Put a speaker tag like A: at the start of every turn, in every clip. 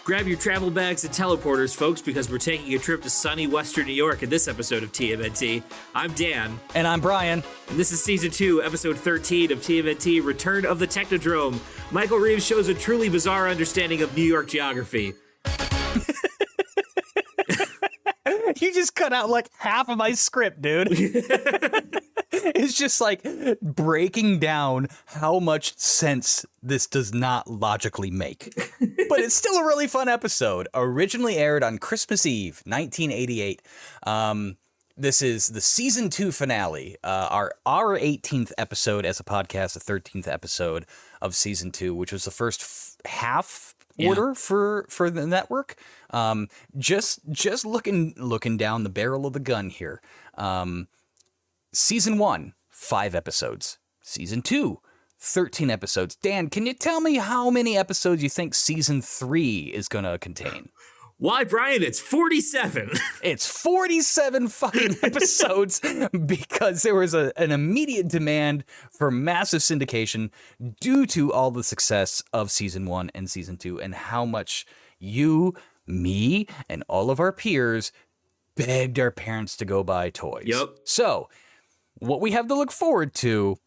A: Grab your travel bags and teleporters, folks, because we're taking a trip to sunny Western New York in this episode of TMNT. I'm Dan.
B: And I'm Bryan.
A: And this is Season 2, Episode 13 of TMNT, Return of the Technodrome. Michael Reeves shows a truly bizarre understanding of New York geography.
B: You just cut out like half of my script, dude. It's just like breaking down how much sense this does not logically make. But it's still a really fun episode. Originally aired on Christmas Eve, 1988. This is the Season 2 finale, our 18th episode as a podcast, the 13th episode of Season 2, which was the first half order for the network. Just looking down the barrel of the gun here. Season 1, 5 episodes. Season 2, 13 episodes. Dan, can you tell me how many episodes you think Season 3 is going to contain?
A: Why, Bryan, it's 47.
B: It's 47 fucking episodes because there was an immediate demand for massive syndication due to all the success of Season 1 and Season 2 and how much you, me, and all of our peers begged our parents to go buy toys.
A: Yep.
B: So, what we have to look forward to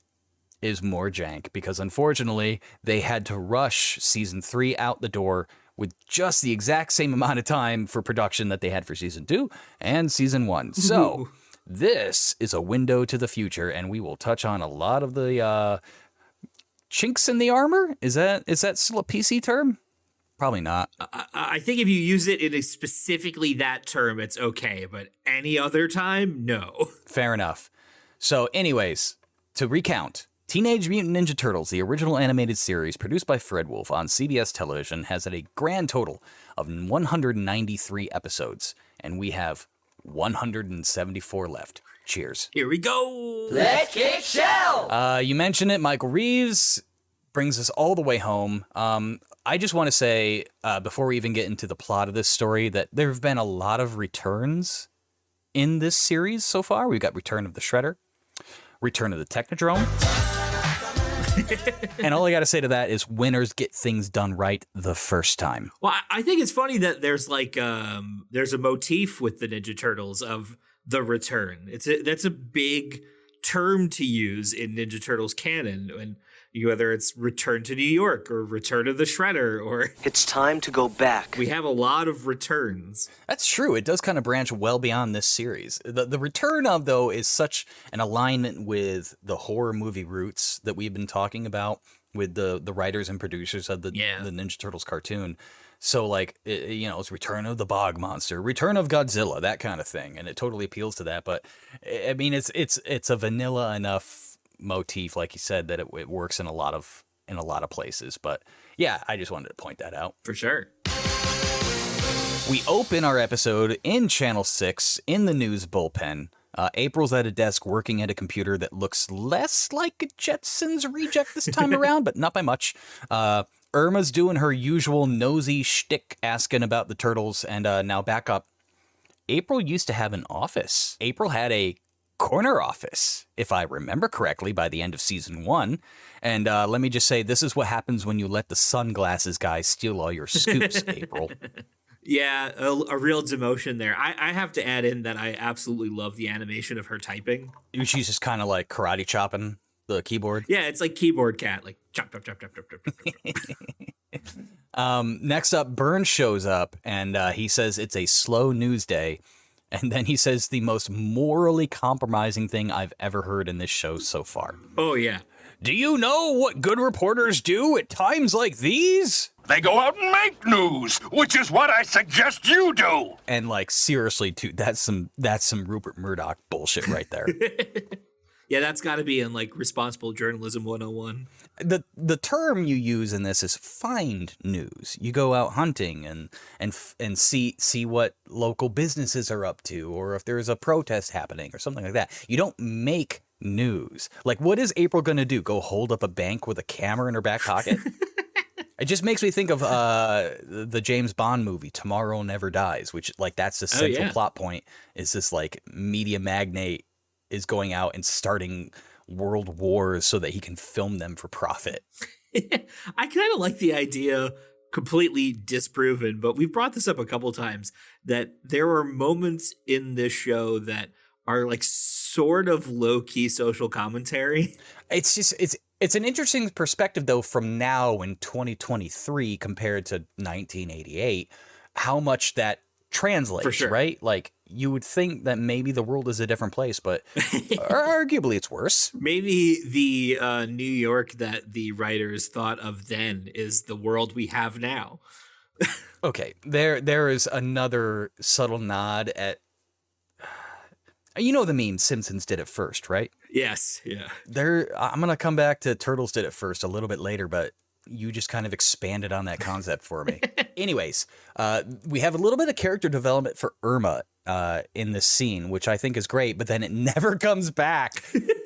B: is more jank because unfortunately they had to rush Season 3 out the door with just the exact same amount of time for production that they had for Season 2 and Season 1. So this is a window to the future, and we will touch on a lot of the chinks in the armor. Is that still a PC term? Probably not.
A: I think if you use it in specifically that term, it's okay, but any other time, no.
B: Fair enough. So anyways, to recount, Teenage Mutant Ninja Turtles, the original animated series produced by Fred Wolf on CBS television, has a grand total of 193 episodes, and we have 174 left. Cheers.
A: Here we go.
C: Let's kick shell.
B: You mentioned it, Michael Reeves brings us all the way home. I just want to say, before we even get into the plot of this story, that there have been a lot of returns in this series so far. We've got Return of the Shredder, Return of the Technodrome. And all I got to say to that is winners get things done right the first time.
A: Well, I think it's funny that there's like there's a motif with the Ninja Turtles of the return. That's a big term to use in Ninja Turtles canon, and whether it's Return to New York or Return of the Shredder or
C: It's time to go back.
A: we have a lot of returns.
B: That's true. It does kind of branch well beyond this series. The return of, though, is such an alignment with the horror movie roots that we've been talking about with the writers and producers of the Ninja Turtles cartoon. So, like, it's Return of the Bog Monster, Return of Godzilla, that kind of thing. And it totally appeals to that. But, I mean, it's a vanilla enough motif, like you said, that it works in a lot of places. But yeah, I just wanted to point that out.
A: For sure.
B: We open our episode in Channel 6 in the news bullpen. April's at a desk working at a computer that looks less like a Jetsons reject this time around, but not by much. Irma's doing her usual nosy shtick asking about the turtles, and now back up. April used to have an office. April had a corner office, if I remember correctly, by the end of Season 1. And let me just say, this is what happens when you let the sunglasses guy steal all your scoops, April.
A: Yeah, a real demotion there. I have to add in that I absolutely love the animation of her typing.
B: She's just kind of like karate chopping the keyboard.
A: Yeah, it's like Keyboard Cat, like chop, chop, chop, chop, chop, chop, chop, chop.
B: Next up, Burns shows up, and he says it's a slow news day. And then he says the most morally compromising thing I've ever heard in this show so far.
A: Oh, yeah.
B: Do you know what good reporters do at times like these?
D: They go out and make news, which is what I suggest you do.
B: And like, seriously, dude, that's some Rupert Murdoch bullshit right there.
A: Yeah, that's got to be in like Responsible Journalism 101.
B: The term you use in this is find news. You go out hunting and see what local businesses are up to, or if there's a protest happening or something like that. You don't make news. Like, what is April going to do? Go hold up a bank with a camera in her back pocket? It just makes me think of the James Bond movie, Tomorrow Never Dies, which, like, that's the central plot point, is this, like, media magnate is going out and starting world wars so that he can film them for profit.
A: I kind of like the idea completely disproven, but we've brought this up a couple times that there are moments in this show that are like sort of low-key social commentary.
B: It's just it's an interesting perspective though from now in 2023 compared to 1988, how much that translates,
A: For sure.
B: right? Like you would think that maybe the world is a different place, but arguably it's worse.
A: Maybe the New York that the writers thought of then is the world we have now.
B: Okay, there is another subtle nod at, you know, the meme Simpsons did it first, right?
A: Yes, yeah.
B: I'm going to come back to Turtles did it first a little bit later, but you just kind of expanded on that concept for me. Anyways, we have a little bit of character development for Irma in this scene, which I think is great, but then it never comes back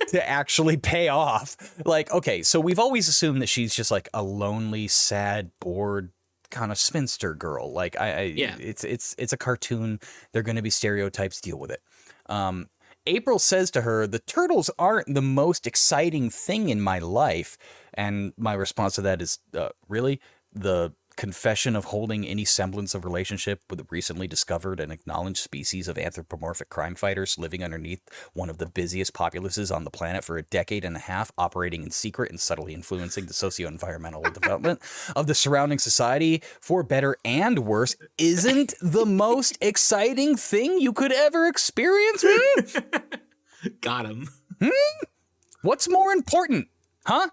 B: to actually pay off. Like, okay, so we've always assumed that she's just like a lonely, sad, bored kind of spinster girl. Like,
A: Yeah.
B: it's a cartoon. They're going to be stereotypes. Deal with it. April says to her, the turtles aren't the most exciting thing in my life. And my response to that is, really? The confession of holding any semblance of relationship with a recently discovered and acknowledged species of anthropomorphic crime fighters living underneath one of the busiest populaces on the planet for a decade and a half, operating in secret and subtly influencing the socio-environmental development of the surrounding society for better and worse, isn't the most exciting thing you could ever experience?
A: Got him.
B: What's more important? Huh?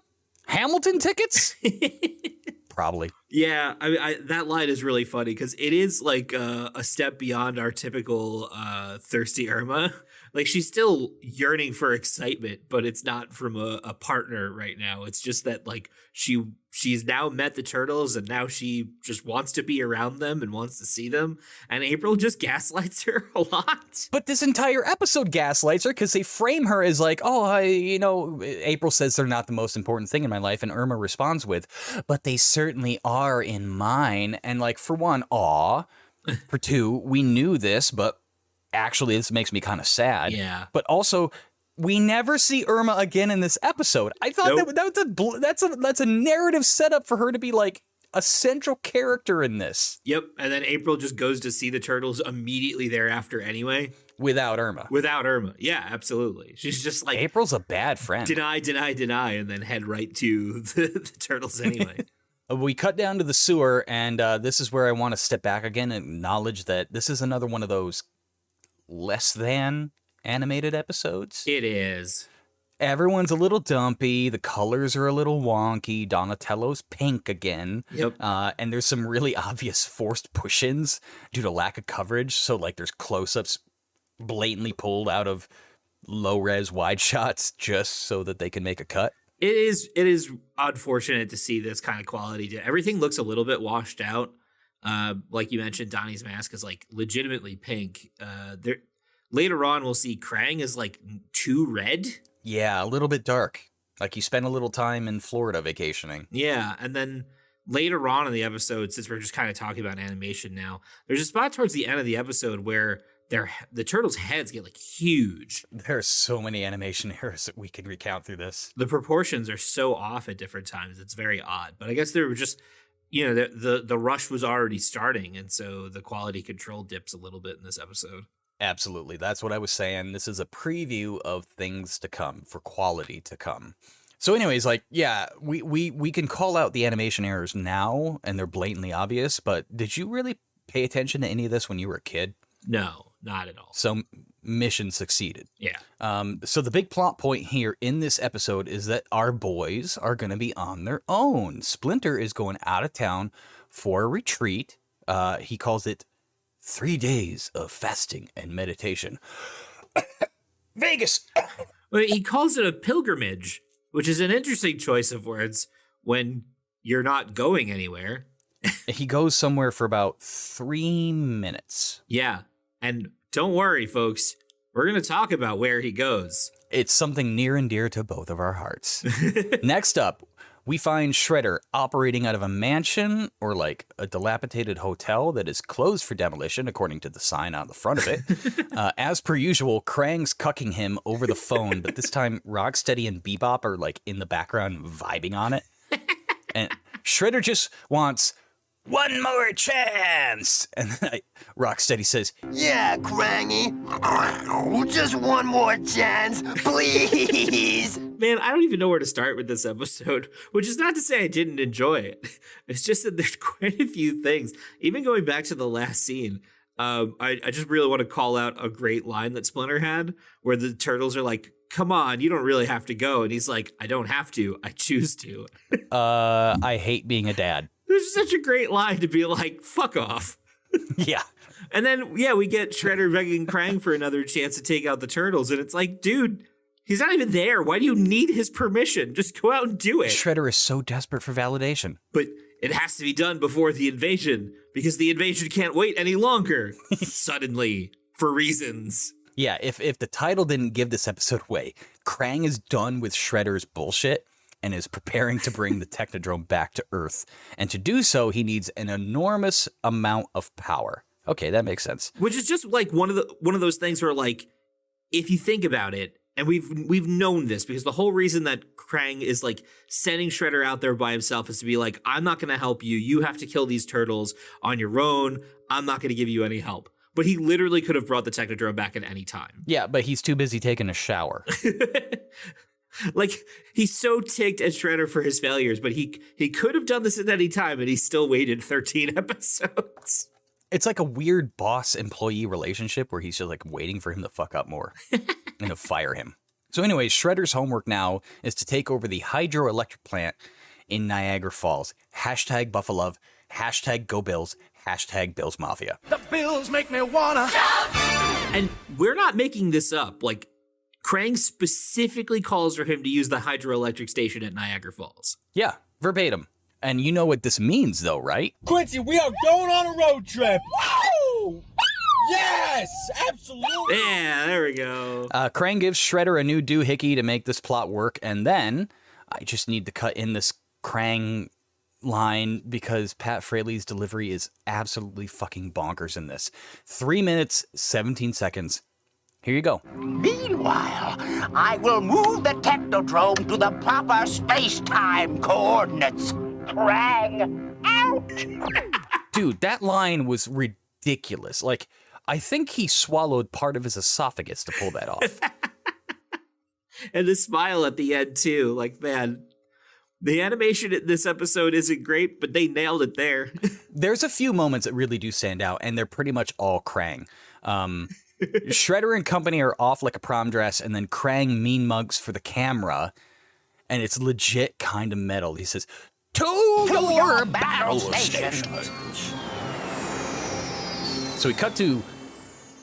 B: Hamilton tickets? Probably.
A: Yeah, I that line is really funny because it is like a step beyond our typical thirsty Irma. Like she's still yearning for excitement, but it's not from a partner right now. It's just that like she's now met the turtles and now she just wants to be around them and wants to see them. And April just gaslights her a lot.
B: But this entire episode gaslights her because they frame her as like, oh, April says they're not the most important thing in my life. And Irma responds with, but they certainly are in mine. And like, for one, aw. For two, we knew this, but actually this makes me kind of sad.
A: Yeah.
B: But also, we never see Irma again in this episode. I thought
A: Nope.
B: that's a narrative setup for her to be like a central character in this.
A: Yep. And then April just goes to see the turtles immediately thereafter anyway.
B: Without Irma.
A: Without Irma. Yeah, absolutely. She's just like,
B: April's a bad friend.
A: deny, and then head right to the turtles anyway.
B: We cut down to the sewer, and this is where I want to step back again and acknowledge that this is another one of those less than animated episodes.
A: It is.
B: Everyone's a little dumpy. The colors are a little wonky. Donatello's pink again.
A: Yep.
B: And there's some really obvious forced push-ins due to lack of coverage. So, like, there's close-ups blatantly pulled out of low-res wide shots just so that they can make a cut.
A: It is unfortunate to see this kind of quality. Everything looks a little bit washed out. Like you mentioned, Donnie's mask is like legitimately pink. Later on, we'll see Krang is like too red.
B: Yeah, a little bit dark. Like you spent a little time in Florida vacationing.
A: Yeah, and then later on in the episode, since we're just kind of talking about animation now, there's a spot towards the end of the episode where the turtles' heads get like huge.
B: There's so many animation errors that we can recount through this.
A: The proportions are so off at different times. It's very odd. But I guess they were just, the rush was already starting, and so the quality control dips a little bit in this episode.
B: Absolutely. That's what I was saying. This is a preview of things to come, for quality to come. So anyways, like, yeah, we can call out the animation errors now, and they're blatantly obvious, but did you really pay attention to any of this when you were a kid?
A: No, not at all.
B: So mission succeeded.
A: Yeah.
B: So the big plot point here in this episode is that our boys are going to be on their own. Splinter is going out of town for a retreat. He calls it 3 days of fasting and meditation. Vegas!
A: Well, he calls it a pilgrimage, which is an interesting choice of words when you're not going anywhere.
B: He goes somewhere for about 3 minutes.
A: Yeah. And don't worry, folks. We're going to talk about where he goes.
B: It's something near and dear to both of our hearts. Next up, we find Shredder operating out of a mansion or like a dilapidated hotel that is closed for demolition, according to the sign on the front of it. As per usual, Krang's cucking him over the phone, but this time Rocksteady and Bebop are like in the background vibing on it. And Shredder just wants one more chance. And then Rocksteady says,
E: Yeah, Crangy. Just one more chance, please.
A: Man, I don't even know where to start with this episode, which is not to say I didn't enjoy it. It's just that there's quite a few things. Even going back to the last scene, I just really want to call out a great line that Splinter had, where the turtles are like, come on, you don't really have to go. And he's like, I don't have to, I choose to.
B: I hate being a dad.
A: There's such a great line to be like, fuck off.
B: Yeah.
A: And then, yeah, we get Shredder begging Krang for another chance to take out the turtles. And it's like, dude, he's not even there. Why do you need his permission? Just go out and do it.
B: Shredder is so desperate for validation.
A: But it has to be done before the invasion, because the invasion can't wait any longer. Suddenly, for reasons.
B: Yeah, if the title didn't give this episode away, Krang is done with Shredder's bullshit and is preparing to bring the Technodrome back to Earth. And to do so, he needs an enormous amount of power. Okay, that makes sense.
A: Which is just like one of those things where, like, if you think about it, and we've known this, because the whole reason that Krang is like sending Shredder out there by himself is to be like, I'm not going to help you. You have to kill these turtles on your own. I'm not going to give you any help. But he literally could have brought the Technodrome back at any time.
B: Yeah, but he's too busy taking a shower.
A: Like, he's so ticked at Shredder for his failures, but he could have done this at any time, and he still waited 13 episodes.
B: It's like a weird boss-employee relationship where he's just like waiting for him to fuck up more and to fire him. So anyways, Shredder's homework now is to take over the hydroelectric plant in Niagara Falls. Hashtag Buffalove, hashtag Go Bills, hashtag Bills Mafia.
D: The bills make me wanna.
A: And we're not making this up. Like, Krang specifically calls for him to use the hydroelectric station at Niagara Falls.
B: Yeah, verbatim. And you know what this means, though, right?
F: Quincy, we are going on a road trip. Woo! Yes, absolutely.
A: Yeah, there we go.
B: Krang gives Shredder a new doohickey to make this plot work, and then I just need to cut in this Krang line because Pat Fraley's delivery is absolutely fucking bonkers in this. 3 minutes, 17 seconds. Here you go.
E: Meanwhile, I will move the Technodrome to the proper space-time coordinates. Krang, out!
B: Dude, that line was ridiculous. Like, I think he swallowed part of his esophagus to pull that off.
A: And the smile at the end, too. Like, man, the animation in this episode isn't great, but they nailed it there.
B: There's a few moments that really do stand out, and they're pretty much all Krang. Shredder and company are off like a prom dress, and then Krang mean mugs for the camera, and it's legit kind of metal. He says, to your battle stations. So we cut to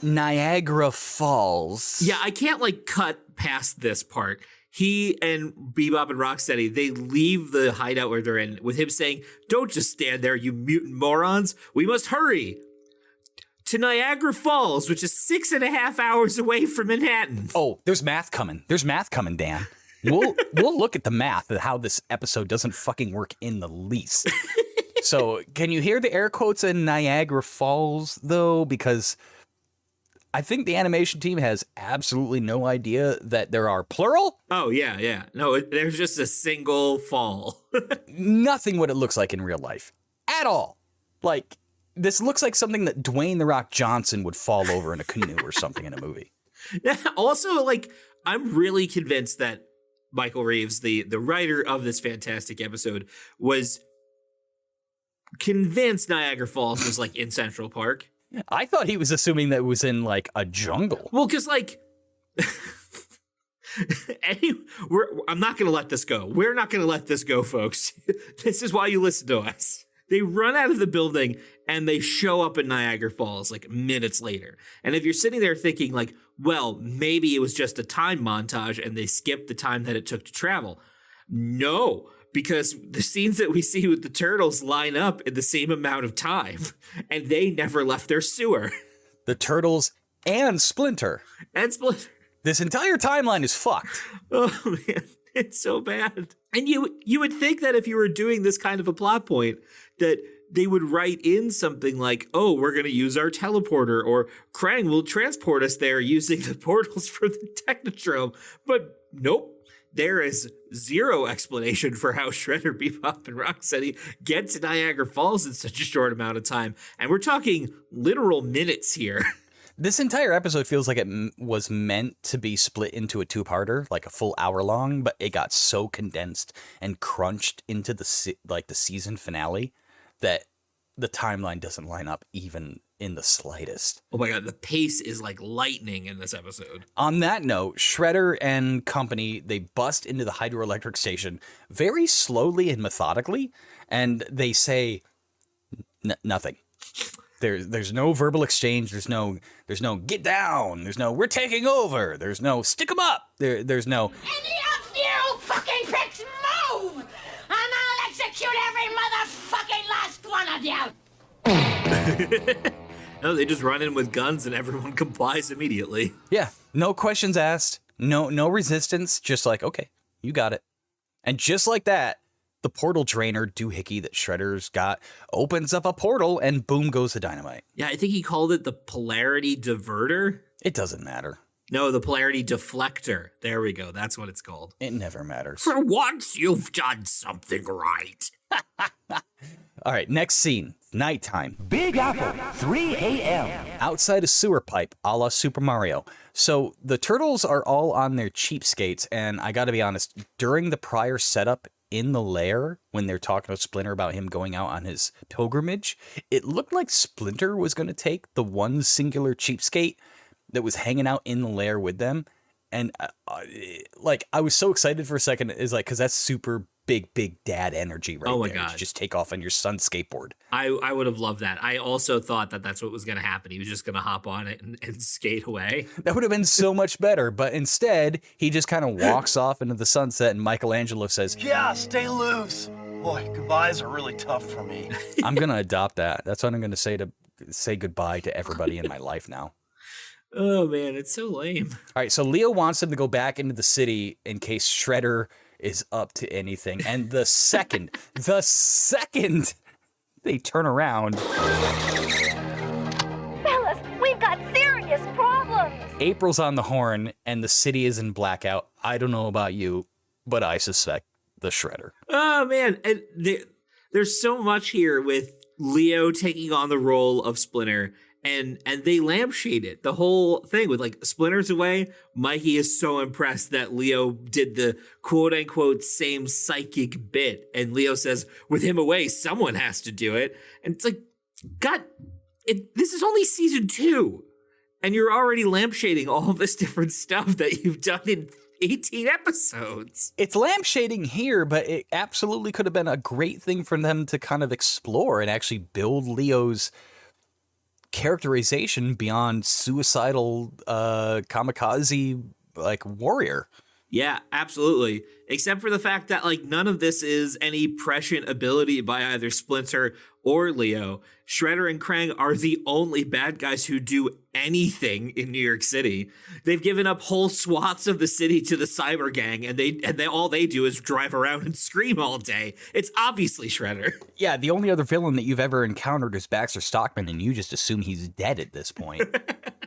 B: Niagara Falls.
A: Yeah, I can't, like, cut past this part. He and Bebop and Rocksteady, they leave the hideout where they're in with him saying, don't just stand there, you mutant morons. We must hurry to Niagara Falls, which is 6.5 hours away from Manhattan.
B: Oh, there's math coming. There's math coming, Dan. We'll look at the math of how this episode doesn't fucking work in the least. So can you hear the air quotes in Niagara Falls, though? Because I think the animation team has absolutely no idea that there are plural.
A: Oh, yeah. No, there's just a single fall.
B: Nothing what it looks like in real life. At all. Like, this looks like something that Dwayne "The Rock" Johnson would fall over in a canoe or something in a movie.
A: Also, like, I'm really convinced that Michael Reeves, the writer of this fantastic episode, was convinced Niagara Falls was, like, in Central Park.
B: I thought he was assuming that it was in, like, a jungle.
A: Well, because, like, I'm not going to let this go. We're not going to let this go, folks. This is why you listen to us. They run out of the building and they show up in Niagara Falls like minutes later. And if you're sitting there thinking like, well, maybe it was just a time montage and they skipped the time that it took to travel. No, because the scenes that we see with the turtles line up in the same amount of time and they never left their sewer.
B: The turtles and Splinter. This entire timeline is fucked.
A: Oh, man. It's so bad. And you would think that if you were doing this kind of a plot point, that they would write in something like, oh, we're going to use our teleporter, or Krang will transport us there using the portals for the Technodrome. But nope. there is zero explanation for how Shredder, Bebop, and Rocksteady get to Niagara Falls in such a short amount of time. And we're talking literal minutes here.
B: This entire episode feels like it was meant to be split into a two-parter, like a full hour long, but it got so condensed and crunched into the season finale that the timeline doesn't line up even in the slightest.
A: Oh my God, the pace is like lightning in this episode.
B: On that note, Shredder and company, they bust into the hydroelectric station very slowly and methodically, and they say nothing. There's no verbal exchange. There's no get down. There's no we're taking over. There's no stick 'em up. There's no
G: Any of you fucking pricks move, and I'll execute every motherfucking last one of you.
A: No, they just run in with guns and everyone complies immediately.
B: Yeah, no questions asked. No resistance. Just like, okay, you got it. And just like that, the portal drainer doohickey that Shredder's got opens up a portal and boom goes the dynamite.
A: Yeah, I think he called it the polarity diverter.
B: It doesn't matter.
A: No, the polarity deflector. There we go. That's what it's called.
B: It never matters.
A: For once, you've done something right.
B: All right, next scene. Nighttime.
E: Big Apple, 3 a.m.
B: Outside a sewer pipe, a la Super Mario. So the turtles are all on their cheapskates, and I gotta be honest, during the prior setup in the lair, when they're talking to Splinter about him going out on his pilgrimage, it looked like Splinter was gonna take the one singular cheapskate that was hanging out in the lair with them. And I was so excited for a second, is like, because that's super big dad energy right
A: oh my
B: there.
A: God.
B: To just take off on your son's skateboard.
A: I would have loved that. I also thought that that's what was going to happen. He was just going to hop on it and skate away.
B: That would have been so much better. But instead, he just kind of walks off into the sunset, and Michelangelo says,
F: Yeah, stay loose. Boy, goodbyes are really tough for me.
B: I'm going to adopt that. That's what I'm going to say goodbye to everybody in my life now.
A: Oh, man, it's so lame.
B: All right, so Leo wants him to go back into the city in case Shredder is up to anything. And the second they turn around,
G: Fellas, we've got serious problems.
B: April's on the horn and the city is in blackout. I don't know about you, but I suspect the Shredder.
A: Oh, man. And there's so much here with Leo taking on the role of Splinter. And they lampshade it, the whole thing with like Splinter's away. Mikey is so impressed that Leo did the quote unquote same psychic bit. And Leo says, with him away, someone has to do it. And it's like, God, this is only season 2. And you're already lampshading all this different stuff that you've done in 18 episodes.
B: It's lampshading here, but it absolutely could have been a great thing for them to kind of explore and actually build Leo's characterization beyond suicidal kamikaze like warrior.
A: Yeah, absolutely. Except for the fact that like none of this is any prescient ability by either Splinter or Leo. Shredder and Krang are the only bad guys who do anything in New York City. They've given up whole swaths of the city to the cyber gang, and they all they do is drive around and scream all day. It's obviously Shredder.
B: Yeah, the only other villain that you've ever encountered is Baxter Stockman, and you just assume he's dead at this point.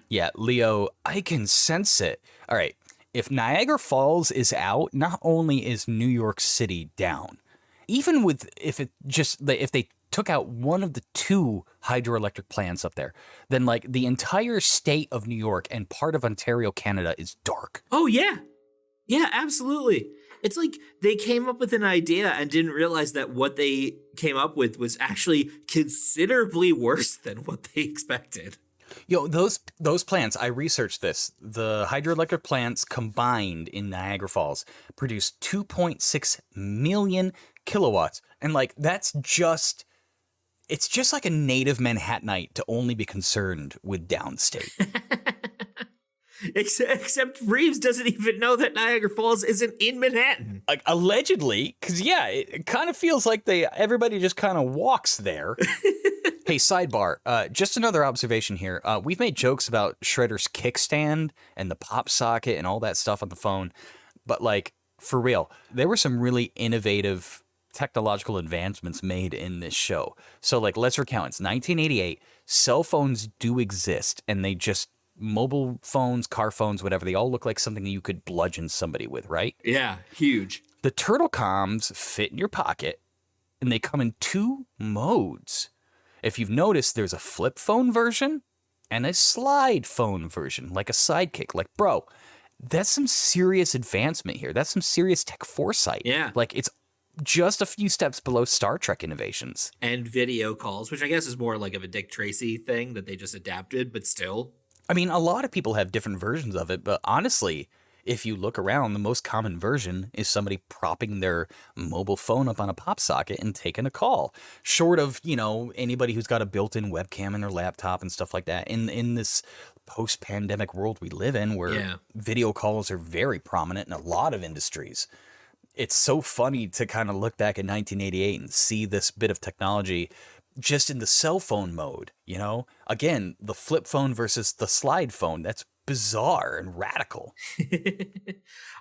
B: Yeah, Leo, I can sense it. All right, if Niagara Falls is out, not only is New York City down, even with if they took out one of the 2 hydroelectric plants up there, then like the entire state of New York and part of Ontario, Canada is dark.
A: Oh, yeah. Yeah, absolutely. It's like they came up with an idea and didn't realize that what they came up with was actually considerably worse than what they expected.
B: Yo, those plants, I researched this. The hydroelectric plants combined in Niagara Falls produce 2.6 million kilowatts. And like it's just like a native Manhattanite to only be concerned with downstate.
A: Except Reeves doesn't even know that Niagara Falls isn't in Manhattan.
B: Like, allegedly, because yeah, it kind of feels like everybody just kind of walks there. Hey, sidebar, just another observation here. We've made jokes about Shredder's kickstand and the pop socket and all that stuff on the phone. But like, for real, there were some really innovative technological advancements made in this show. So like, let's recount. It's 1988. Cell phones do exist, and they just mobile phones, car phones, whatever, they all look like something you could bludgeon somebody with, right?
A: Yeah, huge.
B: The Turtle Comms fit in your pocket, and they come in 2 modes. If you've noticed, there's a flip phone version and a slide phone version, like a sidekick. Like, bro, that's some serious advancement here. That's some serious tech foresight.
A: Yeah.
B: Like, it's just a few steps below Star Trek innovations.
A: And video calls, which I guess is more like of a Dick Tracy thing that they just adapted, but still.
B: I mean, a lot of people have different versions of it, but honestly, if you look around, the most common version is somebody propping their mobile phone up on a pop socket and taking a call. Short of, anybody who's got a built-in webcam in their laptop and stuff like that. In this post-pandemic world we live in, where video calls are very prominent in a lot of industries, it's so funny to kind of look back at 1988 and see this bit of technology just in the cell phone mode, Again, the flip phone versus the slide phone, that's bizarre and radical.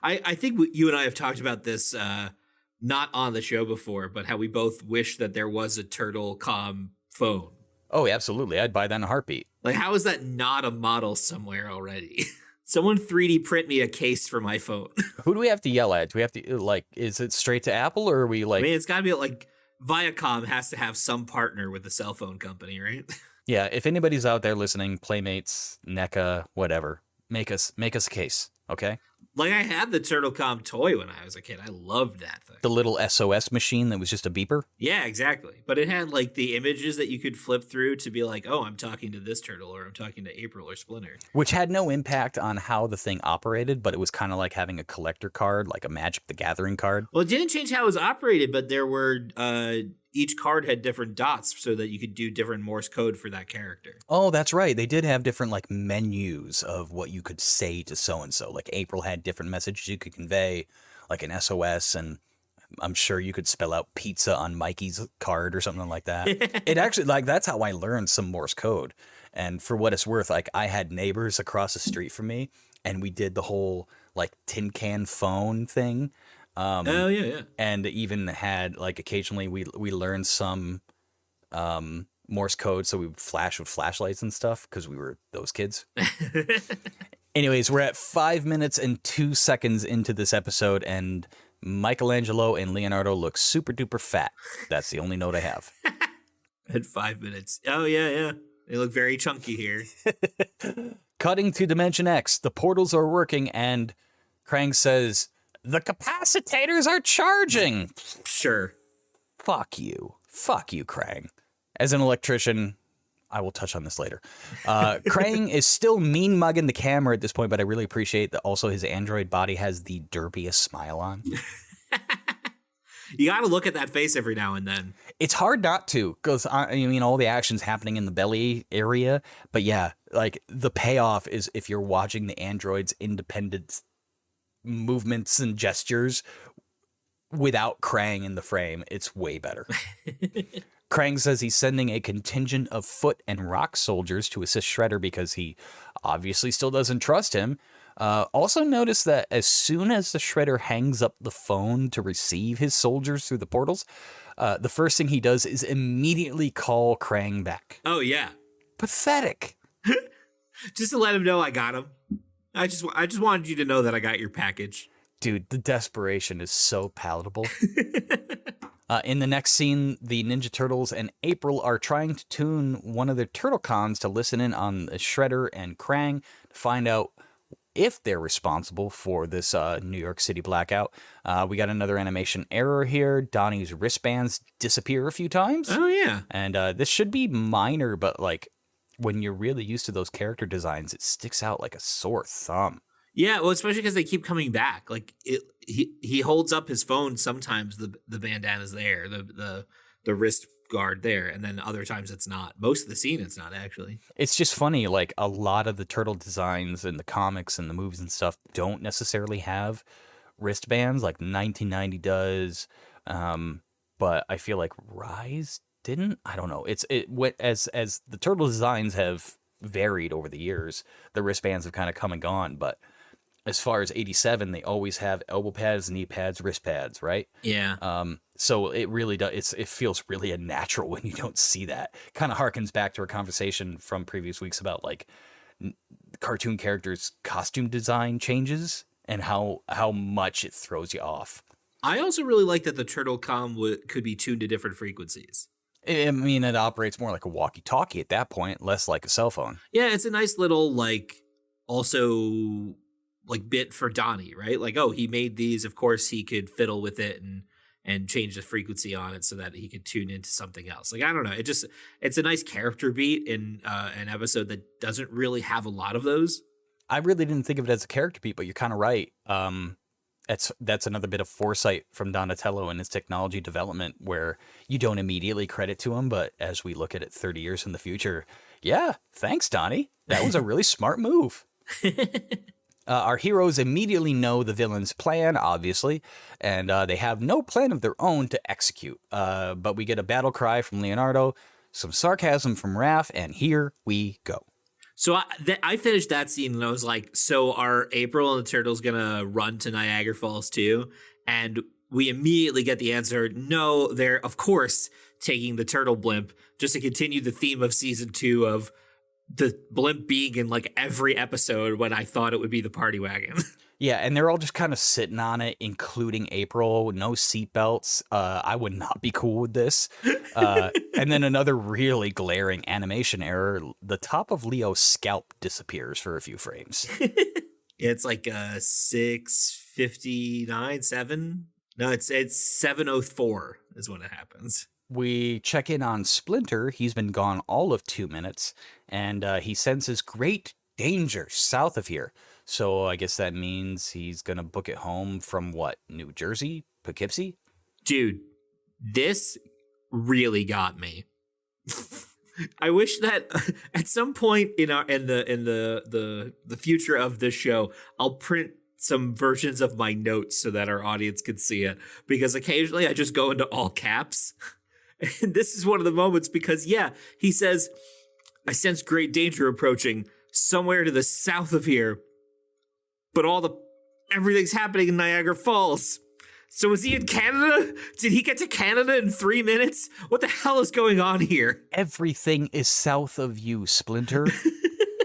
A: I think you and I have talked about this, not on the show before, but how we both wish that there was a Turtle Com phone.
B: Oh, absolutely. I'd buy that in a heartbeat.
A: Like, how is that not a model somewhere already? Someone 3D print me a case for my phone.
B: Who do we have to yell at? Do we have to, is it straight to Apple, or are we like...
A: I mean, it's got to be like Viacom has to have some partner with the cell phone company, right?
B: Yeah, if anybody's out there listening, Playmates, NECA, whatever, make us a case, okay?
A: Like, I had the TurtleCom toy when I was a kid. I loved that thing.
B: The little SOS machine that was just a beeper?
A: Yeah, exactly. But it had, like, the images that you could flip through to be like, oh, I'm talking to this turtle, or I'm talking to April or Splinter.
B: Which had no impact on how the thing operated, but it was kind of like having a collector card, like a Magic the Gathering card.
A: Well, it didn't change how it was operated, but there were... each card had different dots so that you could do different Morse code for that character.
B: Oh, that's right. They did have different like menus of what you could say to so-and-so. Like April had different messages you could convey, like an SOS, and I'm sure you could spell out pizza on Mikey's card or something like that. It actually, like, that's how I learned some Morse code. And for what it's worth, like, I had neighbors across the street from me, and we did the whole like tin can phone thing.
A: Oh, yeah.
B: And even had, like, occasionally we learned some Morse code, so we would flash with flashlights and stuff because we were those kids. Anyways, we're at 5 minutes and 2 seconds into this episode, and Michelangelo and Leonardo look super duper fat. That's the only note I have.
A: At 5 minutes. Oh, yeah. They look very chunky here.
B: Cutting to Dimension X, the portals are working, and Krang says... the capacitors are charging.
A: Sure.
B: Fuck you, Krang. As an electrician, I will touch on this later. Krang is still mean mugging the camera at this point, but I really appreciate that also his android body has the derpiest smile on.
A: You got to look at that face every now and then.
B: It's hard not to, because I mean, all the action's happening in the belly area. But yeah, like the payoff is if you're watching the android's independent movements and gestures without Krang in the frame, it's way better. Krang says he's sending a contingent of foot and rock soldiers to assist Shredder because he obviously still doesn't trust him. Also notice that as soon as the Shredder hangs up the phone to receive his soldiers through the portals, the first thing he does is immediately call Krang back.
A: Oh, yeah.
B: Pathetic.
A: Just to let him know I got him. I just wanted you to know that I got your package.
B: Dude, the desperation is so palatable. In the next scene, the Ninja Turtles and April are trying to tune one of their Turtle Cons to listen in on the Shredder and Krang to find out if they're responsible for this New York City blackout. We got another animation error here. Donnie's wristbands disappear a few times.
A: Oh, yeah.
B: And this should be minor, but like when you're really used to those character designs, it sticks out like a sore thumb.
A: Yeah, well, especially because they keep coming back. Like he holds up his phone sometimes. The bandana's there, the wrist guard there, and then other times it's not. Most of the scene it's not actually. It's
B: just funny. Like a lot of the turtle designs in the comics and the movies and stuff don't necessarily have wristbands. Like 1990 does, but I feel like Rise didn't. I don't know. As the turtle designs have varied over the years, the wristbands have kind of come and gone, but as far as 87, they always have elbow pads, knee pads, wrist pads, right?
A: Yeah.
B: So it really does. It feels really unnatural when you don't see that. Kind of harkens back to our conversation from previous weeks about like cartoon characters' costume design changes and how much it throws you off.
A: I also really like that the turtle comm could be tuned to different frequencies.
B: I mean, it operates more like a walkie-talkie at that point, less like a cell phone.
A: Yeah, it's a nice little, like, also, like, bit for Donnie, right? Like, oh, he made these. Of course, he could fiddle with it and change the frequency on it so that he could tune into something else. Like, I don't know. It's a nice character beat in an episode that doesn't really have a lot of those.
B: I really didn't think of it as a character beat, but you're kind of right. That's another bit of foresight from Donatello and his technology development where you don't immediately credit to him, but as we look at it 30 years in the future, yeah, thanks, Donnie. That was a really smart move. Our heroes immediately know the villain's plan, obviously, and they have no plan of their own to execute. But we get a battle cry from Leonardo, some sarcasm from Raph, and here we go.
A: So I finished that scene and I was like, so are April and the Turtles going to run to Niagara Falls too? And we immediately get the answer, no, they're, of course, taking the turtle blimp just to continue the theme of season 2 of the blimp being in like every episode when I thought it would be the party wagon.
B: Yeah, and they're all just kind of sitting on it, including April. No seatbelts. I would not be cool with this. And then another really glaring animation error. The top of Leo's scalp disappears for a few frames.
A: It's like 6:59, 7? No, it's 7:04 is when it happens.
B: We check in on Splinter. He's been gone all of 2 minutes, and he senses great danger south of here. So I guess that means he's going to book it home from what, New Jersey? Poughkeepsie?
A: Dude, this really got me. I wish that at some point in the future of this show, I'll print some versions of my notes so that our audience can see it, because occasionally I just go into all caps. And this is one of the moments because, yeah, he says, I sense great danger approaching somewhere to the south of here. But everything's happening in Niagara Falls. So is he in Canada? Did he get to Canada in 3 minutes? What the hell is going on here?
B: Everything is south of you, Splinter.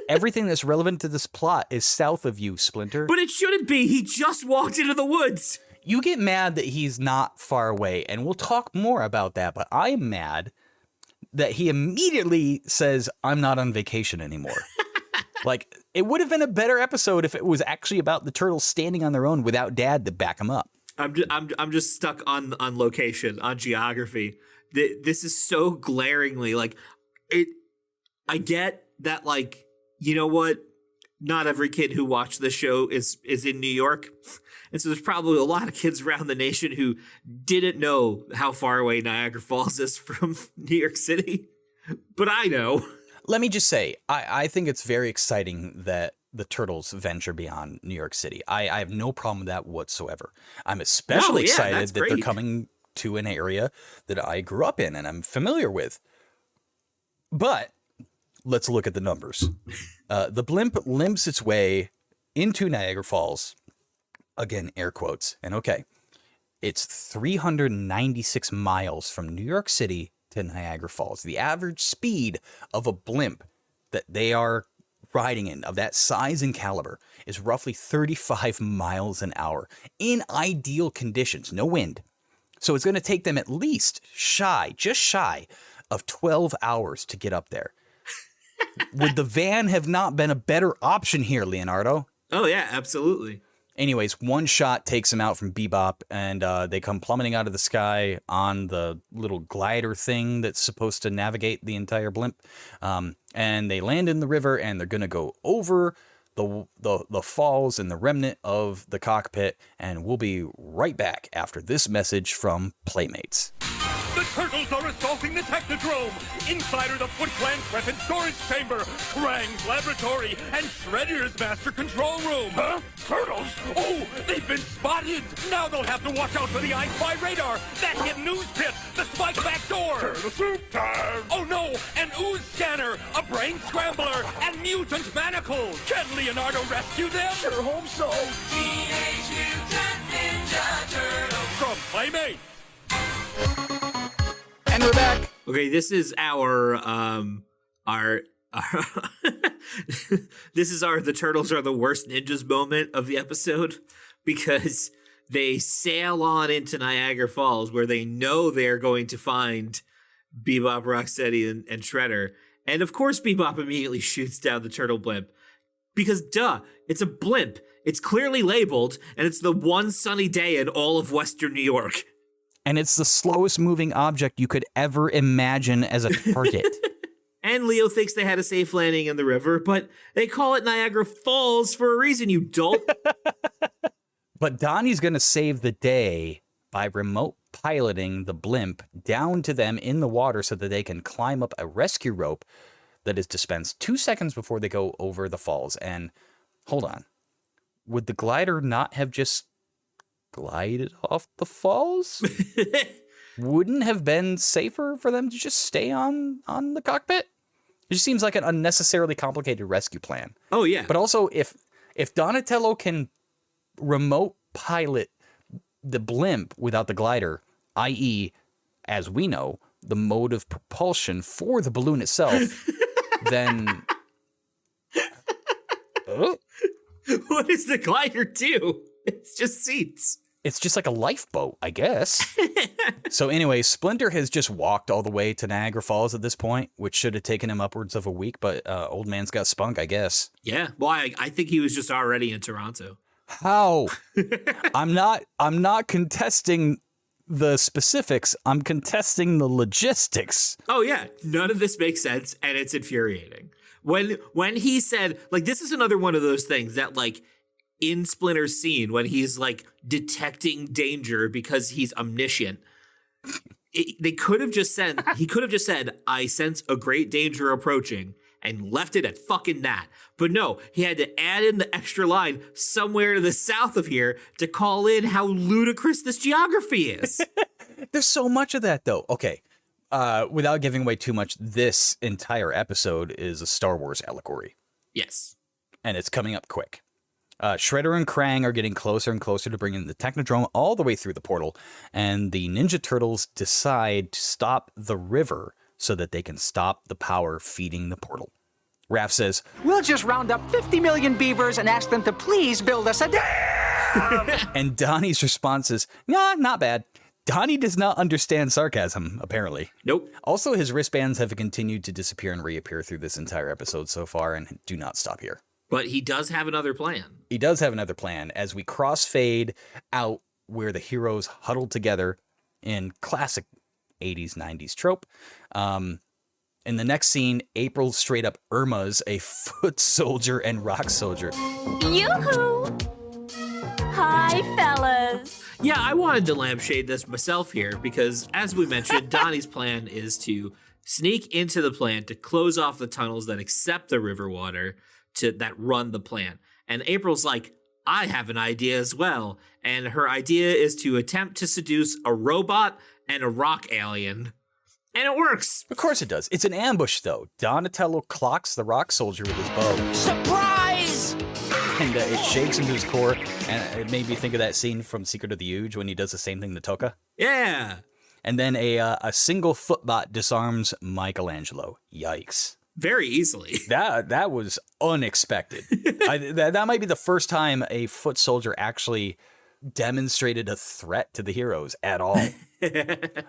B: Everything that's relevant to this plot is south of you, Splinter.
A: But it shouldn't be. He just walked into the woods.
B: You get mad that he's not far away, and we'll talk more about that, but I'm mad that he immediately says, I'm not on vacation anymore. Like, it would have been a better episode if it was actually about the turtles standing on their own without Dad to back them up.
A: I'm just stuck on location, on geography. This is so glaringly like it. I get that, like, you know what? Not every kid who watched this show is in New York. And so there's probably a lot of kids around the nation who didn't know how far away Niagara Falls is from New York City. But I know.
B: Let me just say, I think it's very exciting that the Turtles venture beyond New York City. I have no problem with that whatsoever. I'm especially excited that they're coming to an area that I grew up in and I'm familiar with. But let's look at the numbers. The blimp limps its way into Niagara Falls. Again, air quotes. And okay, it's 396 miles from New York City to Niagara Falls. The average speed of a blimp that they are riding in, of that size and caliber, is roughly 35 miles an hour in ideal conditions, no wind. So it's going to take them at least just shy of 12 hours to get up there. Would the van have not been a better option here, Leonardo?
A: Oh, yeah, absolutely.
B: Anyways, one shot takes them out from Bebop, and they come plummeting out of the sky on the little glider thing that's supposed to navigate the entire blimp. And they land in the river, and they're going to go over the falls and the remnant of the cockpit, and we'll be right back after this message from Playmates.
D: The Turtles are assaulting the Technodrome! Inside are the Foot Clan's weapons storage chamber, Krang's laboratory, and Shredder's master control room! Huh? Turtles? Oh, they've been spotted! Now they'll have to watch out for the I Spy radar, that hidden news pit, the spike back door! Turtle soup time! Oh no, an ooze scanner, a brain scrambler, and mutant manacles! Can Leonardo rescue them? Sure hope so! Teenage Mutant Ninja Turtles! From Playmates!
B: And we're back.
A: Okay, this is our This is the Turtles are the worst ninjas moment of the episode, because they sail on into Niagara Falls where they know they're going to find Bebop, Rocksteady, and Shredder. And of course, Bebop immediately shoots down the turtle blimp because, duh, it's a blimp. It's clearly labeled, and it's the one sunny day in all of Western New York.
B: And it's the slowest moving object you could ever imagine as a target.
A: And Leo thinks they had a safe landing in the river, but they call it Niagara Falls for a reason, you dolt.
B: But Donnie's going to save the day by remote piloting the blimp down to them in the water so that they can climb up a rescue rope that is dispensed 2 seconds before they go over the falls. And hold on. Would the glider not have just glided off the falls? Wouldn't have been safer for them to just stay on the cockpit? It just seems like an unnecessarily complicated rescue plan.
A: Oh, yeah.
B: But also, if Donatello can remote pilot the blimp without the glider, i.e., as we know, the mode of propulsion for the balloon itself, then...
A: What does the glider do? It's just seats.
B: It's just like a lifeboat, I guess. So anyway, Splinter has just walked all the way to Niagara Falls at this point, which should have taken him upwards of a week, but old man's got spunk, I guess.
A: Yeah, well, I think he was just already in Toronto.
B: How? I'm not contesting the specifics. I'm contesting the logistics.
A: Oh, yeah. None of this makes sense, and it's infuriating. When he said, like, this is another one of those things that, like, in Splinter's scene, when he's, like, detecting danger because he's omniscient, he could have just said, I sense a great danger approaching, and left it at fucking that. But no, he had to add in the extra line somewhere to the south of here to call in how ludicrous this geography is.
B: There's so much of that, though. Okay. Without giving away too much, this entire episode is a Star Wars allegory.
A: Yes.
B: And it's coming up quick. Shredder and Krang are getting closer and closer to bringing the Technodrome all the way through the portal, and the Ninja Turtles decide to stop the river so that they can stop the power feeding the portal. Raph says,
H: "We'll just round up 50 million beavers and ask them to please build us a dam."
B: And Donnie's response is, nah, not bad. Donnie does not understand sarcasm, apparently.
A: Nope.
B: Also, his wristbands have continued to disappear and reappear through this entire episode so far and do not stop here.
A: But he does have another plan.
B: He does have another plan as we crossfade out where the heroes huddle together in classic 80s, 90s trope. In the next scene, April straight up Irma's a foot soldier and rock soldier.
I: Yoo-hoo! Hi, fellas.
A: Yeah, I wanted to lampshade this myself here because, as we mentioned, Donnie's plan is to sneak into the plant to close off the tunnels that accept the river water that run the plant. And April's like, I have an idea as well. And her idea is to attempt to seduce a robot and a rock alien. And it works.
B: Of course it does. It's an ambush, though. Donatello clocks the rock soldier with his bow.
H: Surprise!
B: And it shakes him to his core. And it made me think of that scene from Secret of the Ooge when he does the same thing to Tokka.
A: Yeah.
B: And then a single footbot disarms Michelangelo. Yikes.
A: Very easily.
B: That was unexpected. That might be the first time a foot soldier actually demonstrated a threat to the heroes at all.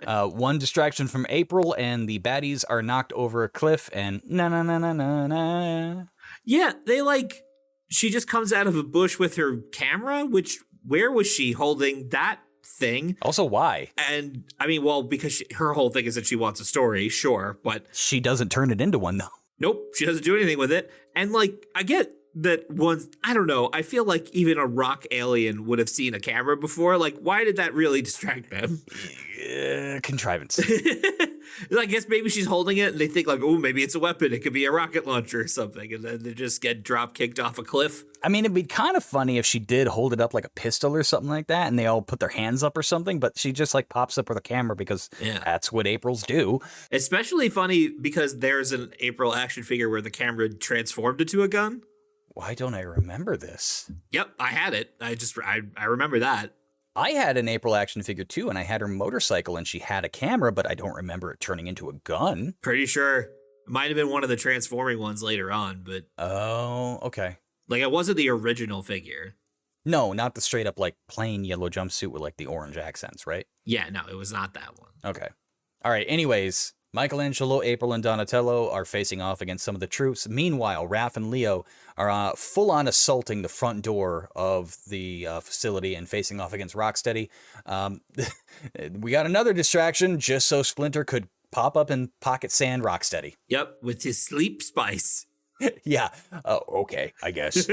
B: One distraction from April, and the baddies are knocked over a cliff, and na.
A: Yeah, she just comes out of a bush with her camera, where was she holding that thing?
B: Also, why?
A: And, I mean, well, because her whole thing is that she wants a story, sure, but...
B: She doesn't turn it into one, though.
A: Nope, she doesn't do anything with it. And, I get that once, I don't know, I feel like even a rock alien would have seen a camera before. Why did that really distract them?
B: Contrivance.
A: I guess maybe she's holding it and they think oh, maybe it's a weapon. It could be a rocket launcher or something. And then they just get drop kicked off a cliff.
B: I mean, it'd be kind of funny if she did hold it up like a pistol or something like that and they all put their hands up or something, but she just pops up with a camera because that's what Aprils do.
A: Especially funny because there's an April action figure where the camera transformed into a gun.
B: Why don't I remember this?
A: Yep, I had it. I remember that.
B: I had an April action figure too, and I had her motorcycle, and she had a camera, but I don't remember it turning into a gun.
A: Pretty sure It might have been one of the transforming ones later on, but
B: Oh, okay.
A: like it wasn't the original figure.
B: No, not the straight up like plain yellow jumpsuit with like the orange accents, right?
A: Yeah, no, it was not that one.
B: Okay. All right. Anyways, Michelangelo, April, and Donatello are facing off against some of the troops. Meanwhile, Raph and Leo are full on assaulting the front door of the facility and facing off against Rocksteady. We got another distraction just so Splinter could pop up and pocket sand Rocksteady.
A: Yep, with his sleep spice.
B: Yeah. Oh, okay, I guess.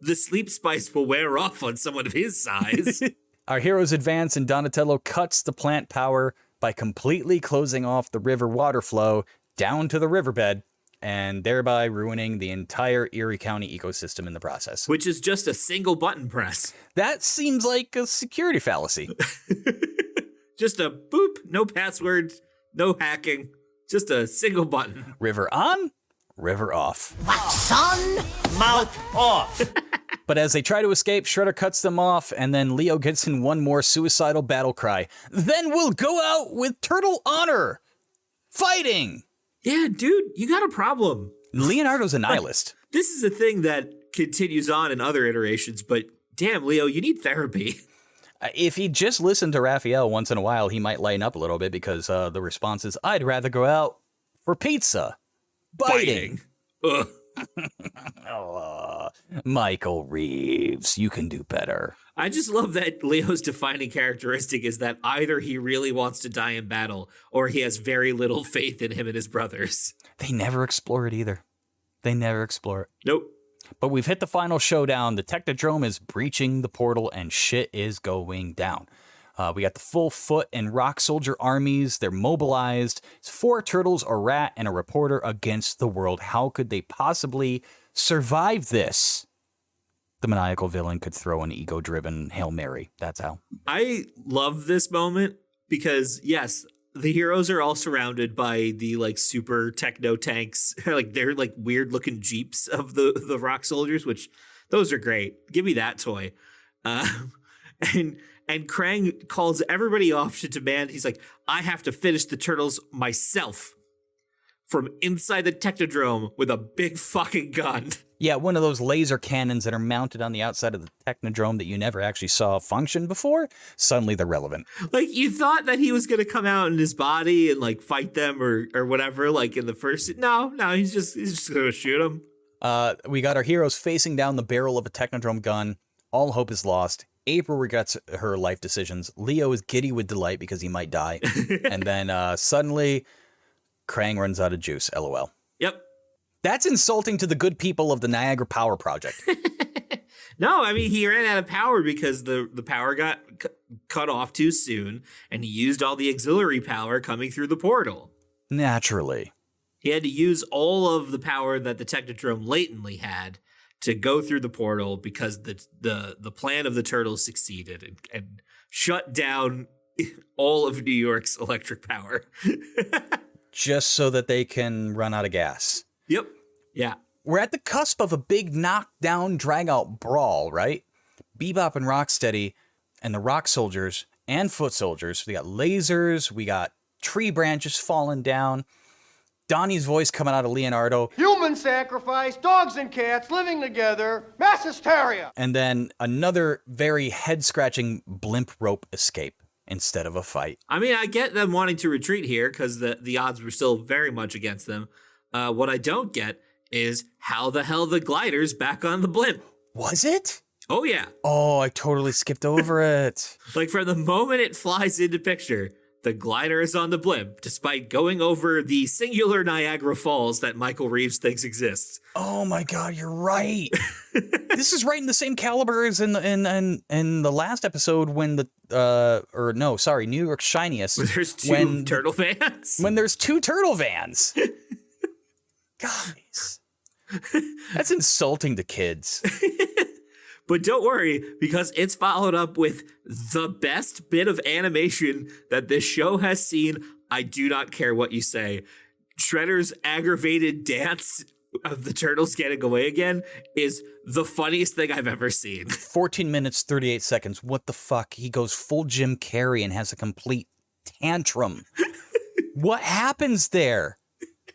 A: The sleep spice will wear off on someone of his size.
B: Our heroes advance and Donatello cuts the plant power by completely closing off the river water flow down to the riverbed and thereby ruining the entire Erie County ecosystem in the process.
A: Which is just a single button press.
B: That seems like a security fallacy.
A: Just a boop, no password, no hacking, just a single button.
B: River on, river off.
G: What, son?
F: Mouth off.
B: But as they try to escape, Shredder cuts them off, and then Leo gets in one more suicidal battle cry. Then we'll go out with turtle honor. Fighting!
A: Yeah, dude, you got a problem.
B: Leonardo's a nihilist.
A: This is a thing that continues on in other iterations, but damn, Leo, you need therapy.
B: If he just listened to Raphael once in a while, he might lighten up a little bit because the response is, I'd rather go out for pizza. Biting.
A: Ugh.
B: Michael Reeves, you can do better.
A: I just love that Leo's defining characteristic is that either he really wants to die in battle or he has very little faith in him and his brothers.
B: They never explore it either. They never explore it.
A: Nope.
B: But we've hit the final showdown. The Technodrome is breaching the portal and shit is going down. We got the full foot and rock soldier armies. They're mobilized. It's 4 turtles, a rat, and a reporter against the world. How could they possibly survive this? The maniacal villain could throw an ego-driven Hail Mary. That's how.
A: I love this moment because, yes, the heroes are all surrounded by the like super techno tanks. Like they're like weird looking Jeeps of the rock soldiers, which those are great. Give me that toy. And Krang calls everybody off to demand. He's like, I have to finish the turtles myself from inside the Technodrome with a big fucking gun.
B: Yeah, one of those laser cannons that are mounted on the outside of the Technodrome that you never actually saw function before. Suddenly they're relevant.
A: Like you thought that he was going to come out in his body and like fight them or whatever. Like in the first, no, he's just going to shoot them.
B: We got our heroes facing down the barrel of a Technodrome gun. All hope is lost. April regrets her life decisions. Leo is giddy with delight because he might die. And then suddenly, Krang runs out of juice. LOL.
A: Yep.
B: That's insulting to the good people of the Niagara Power Project.
A: No, I mean, he ran out of power because the power got cut off too soon, and he used all the auxiliary power coming through the portal.
B: Naturally.
A: He had to use all of the power that the Technodrome latently had to go through the portal because the plan of the turtles succeeded and shut down all of New York's electric power.
B: Just so that they can run out of gas.
A: Yep. Yeah.
B: We're at the cusp of a big knockdown, drag-out brawl, right? Bebop and Rocksteady and the Rock Soldiers and Foot Soldiers. We got lasers. We got tree branches falling down. Donnie's voice coming out of Leonardo.
J: Human sacrifice, dogs and cats living together, mass hysteria.
B: And then another very head-scratching blimp rope escape instead of a fight.
A: I mean, I get them wanting to retreat here because the odds were still very much against them. What I don't get is how the hell the glider's back on the blimp.
B: Was it?
A: Oh, yeah.
B: Oh, I totally skipped over it.
A: Like from the moment it flies into picture, the glider is on the blimp, despite going over the singular Niagara Falls that Michael Reeves thinks exists.
B: Oh my God, you're right. This is right in the same caliber as in the last episode when New York's Shiniest.
A: There's two turtle vans.
B: When there's 2 turtle vans. Guys, that's insulting to kids.
A: But don't worry, because it's followed up with the best bit of animation that this show has seen. I do not care what you say. Shredder's aggravated dance of the turtles getting away again is the funniest thing I've ever seen.
B: 14 minutes, 38 seconds. What the fuck? He goes full Jim Carrey and has a complete tantrum. What happens there?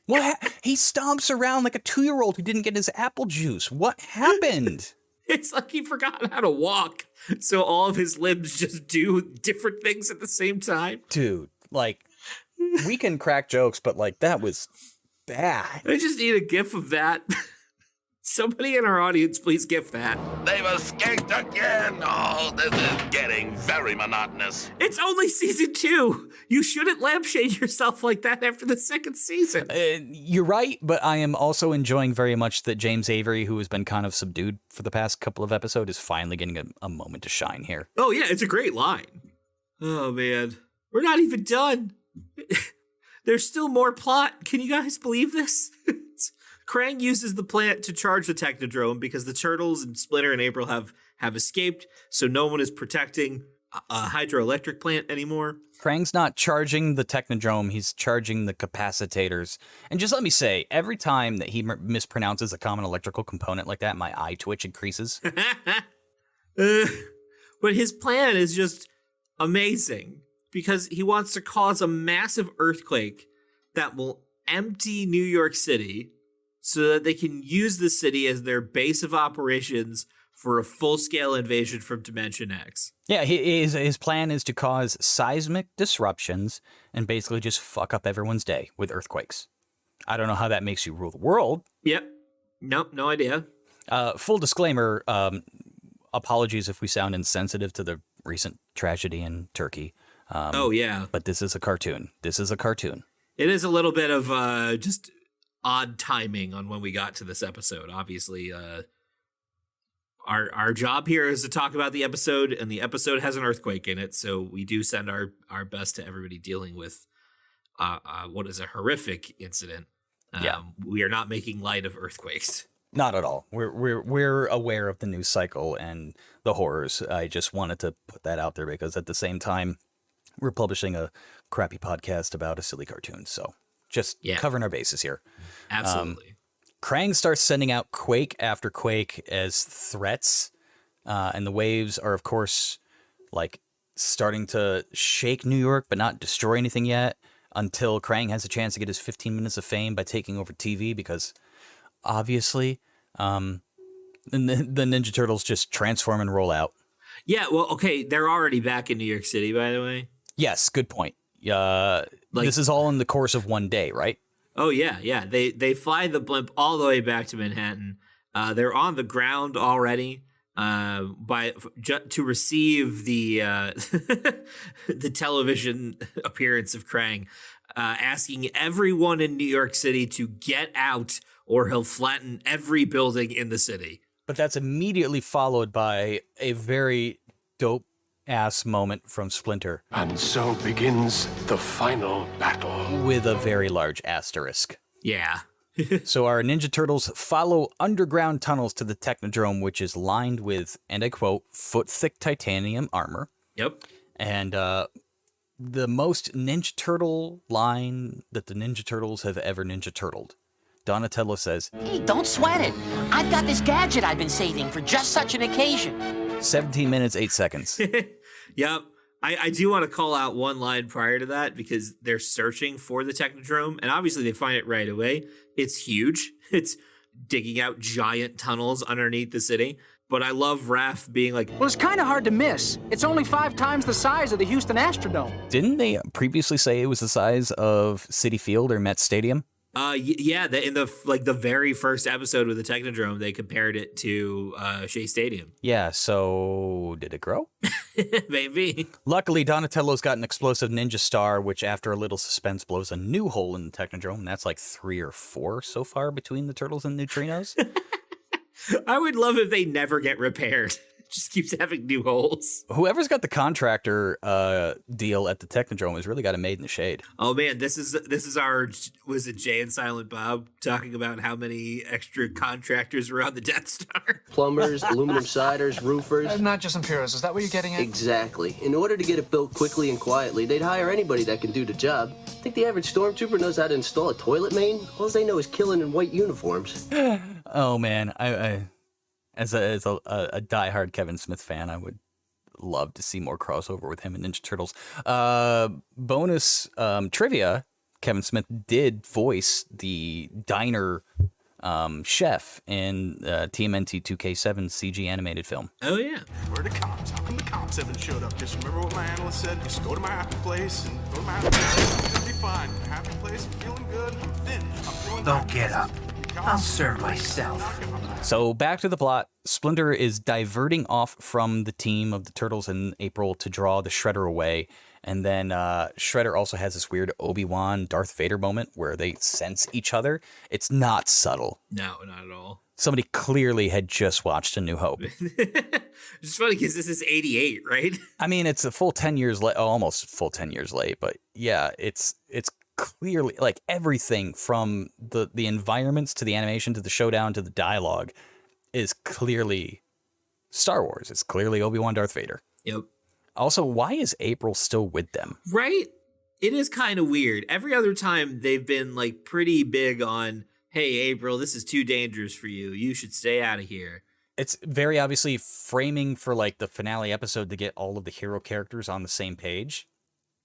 B: He stomps around like a 2-year-old who didn't get his apple juice. What happened?
A: It's like he forgot how to walk, so all of his limbs just do different things at the same time.
B: Dude, like, we can crack jokes, but, like, that was bad.
A: I just need a gif of that. Somebody in our audience, please gif that.
K: They've escaped again. Oh, this is getting very monotonous.
A: It's only season 2. You shouldn't lampshade yourself like that after the second season.
B: You're right, but I am also enjoying very much that James Avery, who has been kind of subdued for the past couple of episodes, is finally getting a moment to shine here.
A: Oh, yeah, it's a great line. Oh, man. We're not even done. There's still more plot. Can you guys believe this? Krang uses the plant to charge the Technodrome because the Turtles and Splinter and April have escaped, so no one is protecting a hydroelectric plant anymore.
B: Krang's not charging the Technodrome, he's charging the capacitors. And just let me say, every time that he mispronounces a common electrical component like that, my eye twitch increases.
A: But his plan is just amazing because he wants to cause a massive earthquake that will empty New York City so that they can use the city as their base of operations for a full-scale invasion from Dimension X.
B: Yeah, his plan is to cause seismic disruptions and basically just fuck up everyone's day with earthquakes. I don't know how that makes you rule the world.
A: Yep. Nope, no idea.
B: Full disclaimer, apologies if we sound insensitive to the recent tragedy in Turkey.
A: Oh, yeah.
B: But this is a cartoon. This is a cartoon.
A: It is a little bit of just odd timing on when we got to this episode. Obviously, our job here is to talk about the episode, and the episode has an earthquake in it, so we do send our best to everybody dealing with what is a horrific incident. We are not making light of earthquakes.
B: Not at all. We're aware of the news cycle and the horrors. I just wanted to put that out there because at the same time, we're publishing a crappy podcast about a silly cartoon, so just covering our bases here.
A: Absolutely.
B: Krang starts sending out quake after quake as threats, and the waves are, of course, like starting to shake New York, but not destroy anything yet, until Krang has a chance to get his 15 minutes of fame by taking over TV, because obviously, the Ninja Turtles just transform and roll out.
A: Yeah, well, okay, they're already back in New York City, by the way.
B: Yes, good point. This is all in the course of one day, right?
A: Oh, yeah. They fly the blimp all the way back to Manhattan. They're on the ground already to receive the the television appearance of Krang, asking everyone in New York City to get out or he'll flatten every building in the city.
B: But that's immediately followed by a very dope ass moment from Splinter.
L: And so begins the final battle.
B: With a very large asterisk.
A: Yeah.
B: So our Ninja Turtles follow underground tunnels to the Technodrome, which is lined with, and I quote, foot-thick titanium armor.
A: Yep.
B: And the most Ninja Turtle line that the Ninja Turtles have ever Ninja Turtled. Donatello says,
H: "Hey, don't sweat it. I've got this gadget I've been saving for just such an occasion."
B: 17 minutes, 8 seconds.
A: Yep. I do want to call out one line prior to that because they're searching for the Technodrome, and obviously they find it right away. It's huge. It's digging out giant tunnels underneath the city. But I love Raph being like,
H: "Well, it's kind of hard to miss. It's only 5 times the size of the Houston Astrodome."
B: Didn't they previously say it was the size of Citi Field or Met Stadium?
A: Yeah, in the very first episode with the Technodrome, they compared it to Shea Stadium.
B: Yeah, so did it grow?
A: Maybe.
B: Luckily, Donatello's got an explosive ninja star, which after a little suspense blows a new hole in the Technodrome. And that's like 3 or 4 so far between the Turtles and Neutrinos.
A: I would love if they never get repaired. Just keeps having new holes.
B: Whoever's got the contractor deal at the Technodrome has really got it made in the shade.
A: Oh man, this is our, was it Jay and Silent Bob talking about how many extra contractors were on the Death Star?
M: Plumbers, aluminum siders, roofers.
N: Not just some heroes. Is that what you're getting at?
M: Exactly. In order to get it built quickly and quietly, they'd hire anybody that can do the job. Think the average stormtrooper knows how to install a toilet main? All they know is killing in white uniforms.
B: Oh man, I As a diehard Kevin Smith fan, I would love to see more crossover with him and Ninja Turtles. Bonus trivia, Kevin Smith did voice the diner chef in TMNT 2K7 CG animated film.
A: Oh, yeah.
N: Where are the cops? How come the cops haven't showed up? Just remember what my analyst said. Just go to my happy place and go to my happy place. It'll be fine. Happy place. I'm feeling good. I'm thin. I'm feeling
E: Don't get up. I'll serve myself.
B: So back to the plot. Splinter is diverting off from the team of the Turtles in April to draw the Shredder away. And then Shredder also has this weird Obi-Wan Darth Vader moment where they sense each other. It's not subtle.
A: No, not at all.
B: Somebody clearly had just watched A New Hope.
A: It's funny because this is 88, right?
B: I mean, it's a full 10 years late, almost full 10 years late. But yeah, it's clearly like everything from the environments to the animation to the showdown to the dialogue is clearly Star Wars. It's clearly Obi-Wan Darth Vader.
A: Yep.
B: Also, why is April still with them?
A: Right? It is kind of weird. Every other time they've been like pretty big on, hey, April, this is too dangerous for you. You should stay out of here.
B: It's very obviously framing for like the finale episode to get all of the hero characters on the same page.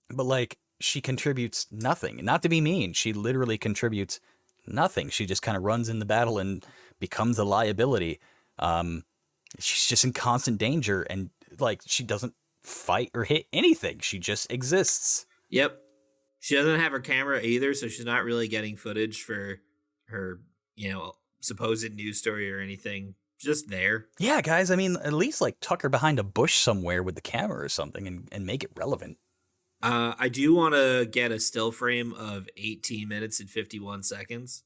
B: But like, she contributes nothing. Not to be mean, she literally contributes nothing. She just kind of runs in the battle and becomes a liability. She's just in constant danger, and like, she doesn't fight or hit anything. She just exists.
A: Yep. She doesn't have her camera either, so she's not really getting footage for her, supposed news story or anything. Just there.
B: Yeah, guys, I mean, at least like tuck her behind a bush somewhere with the camera or something and make it relevant.
A: I do want to get a still frame of 18 minutes and 51 seconds.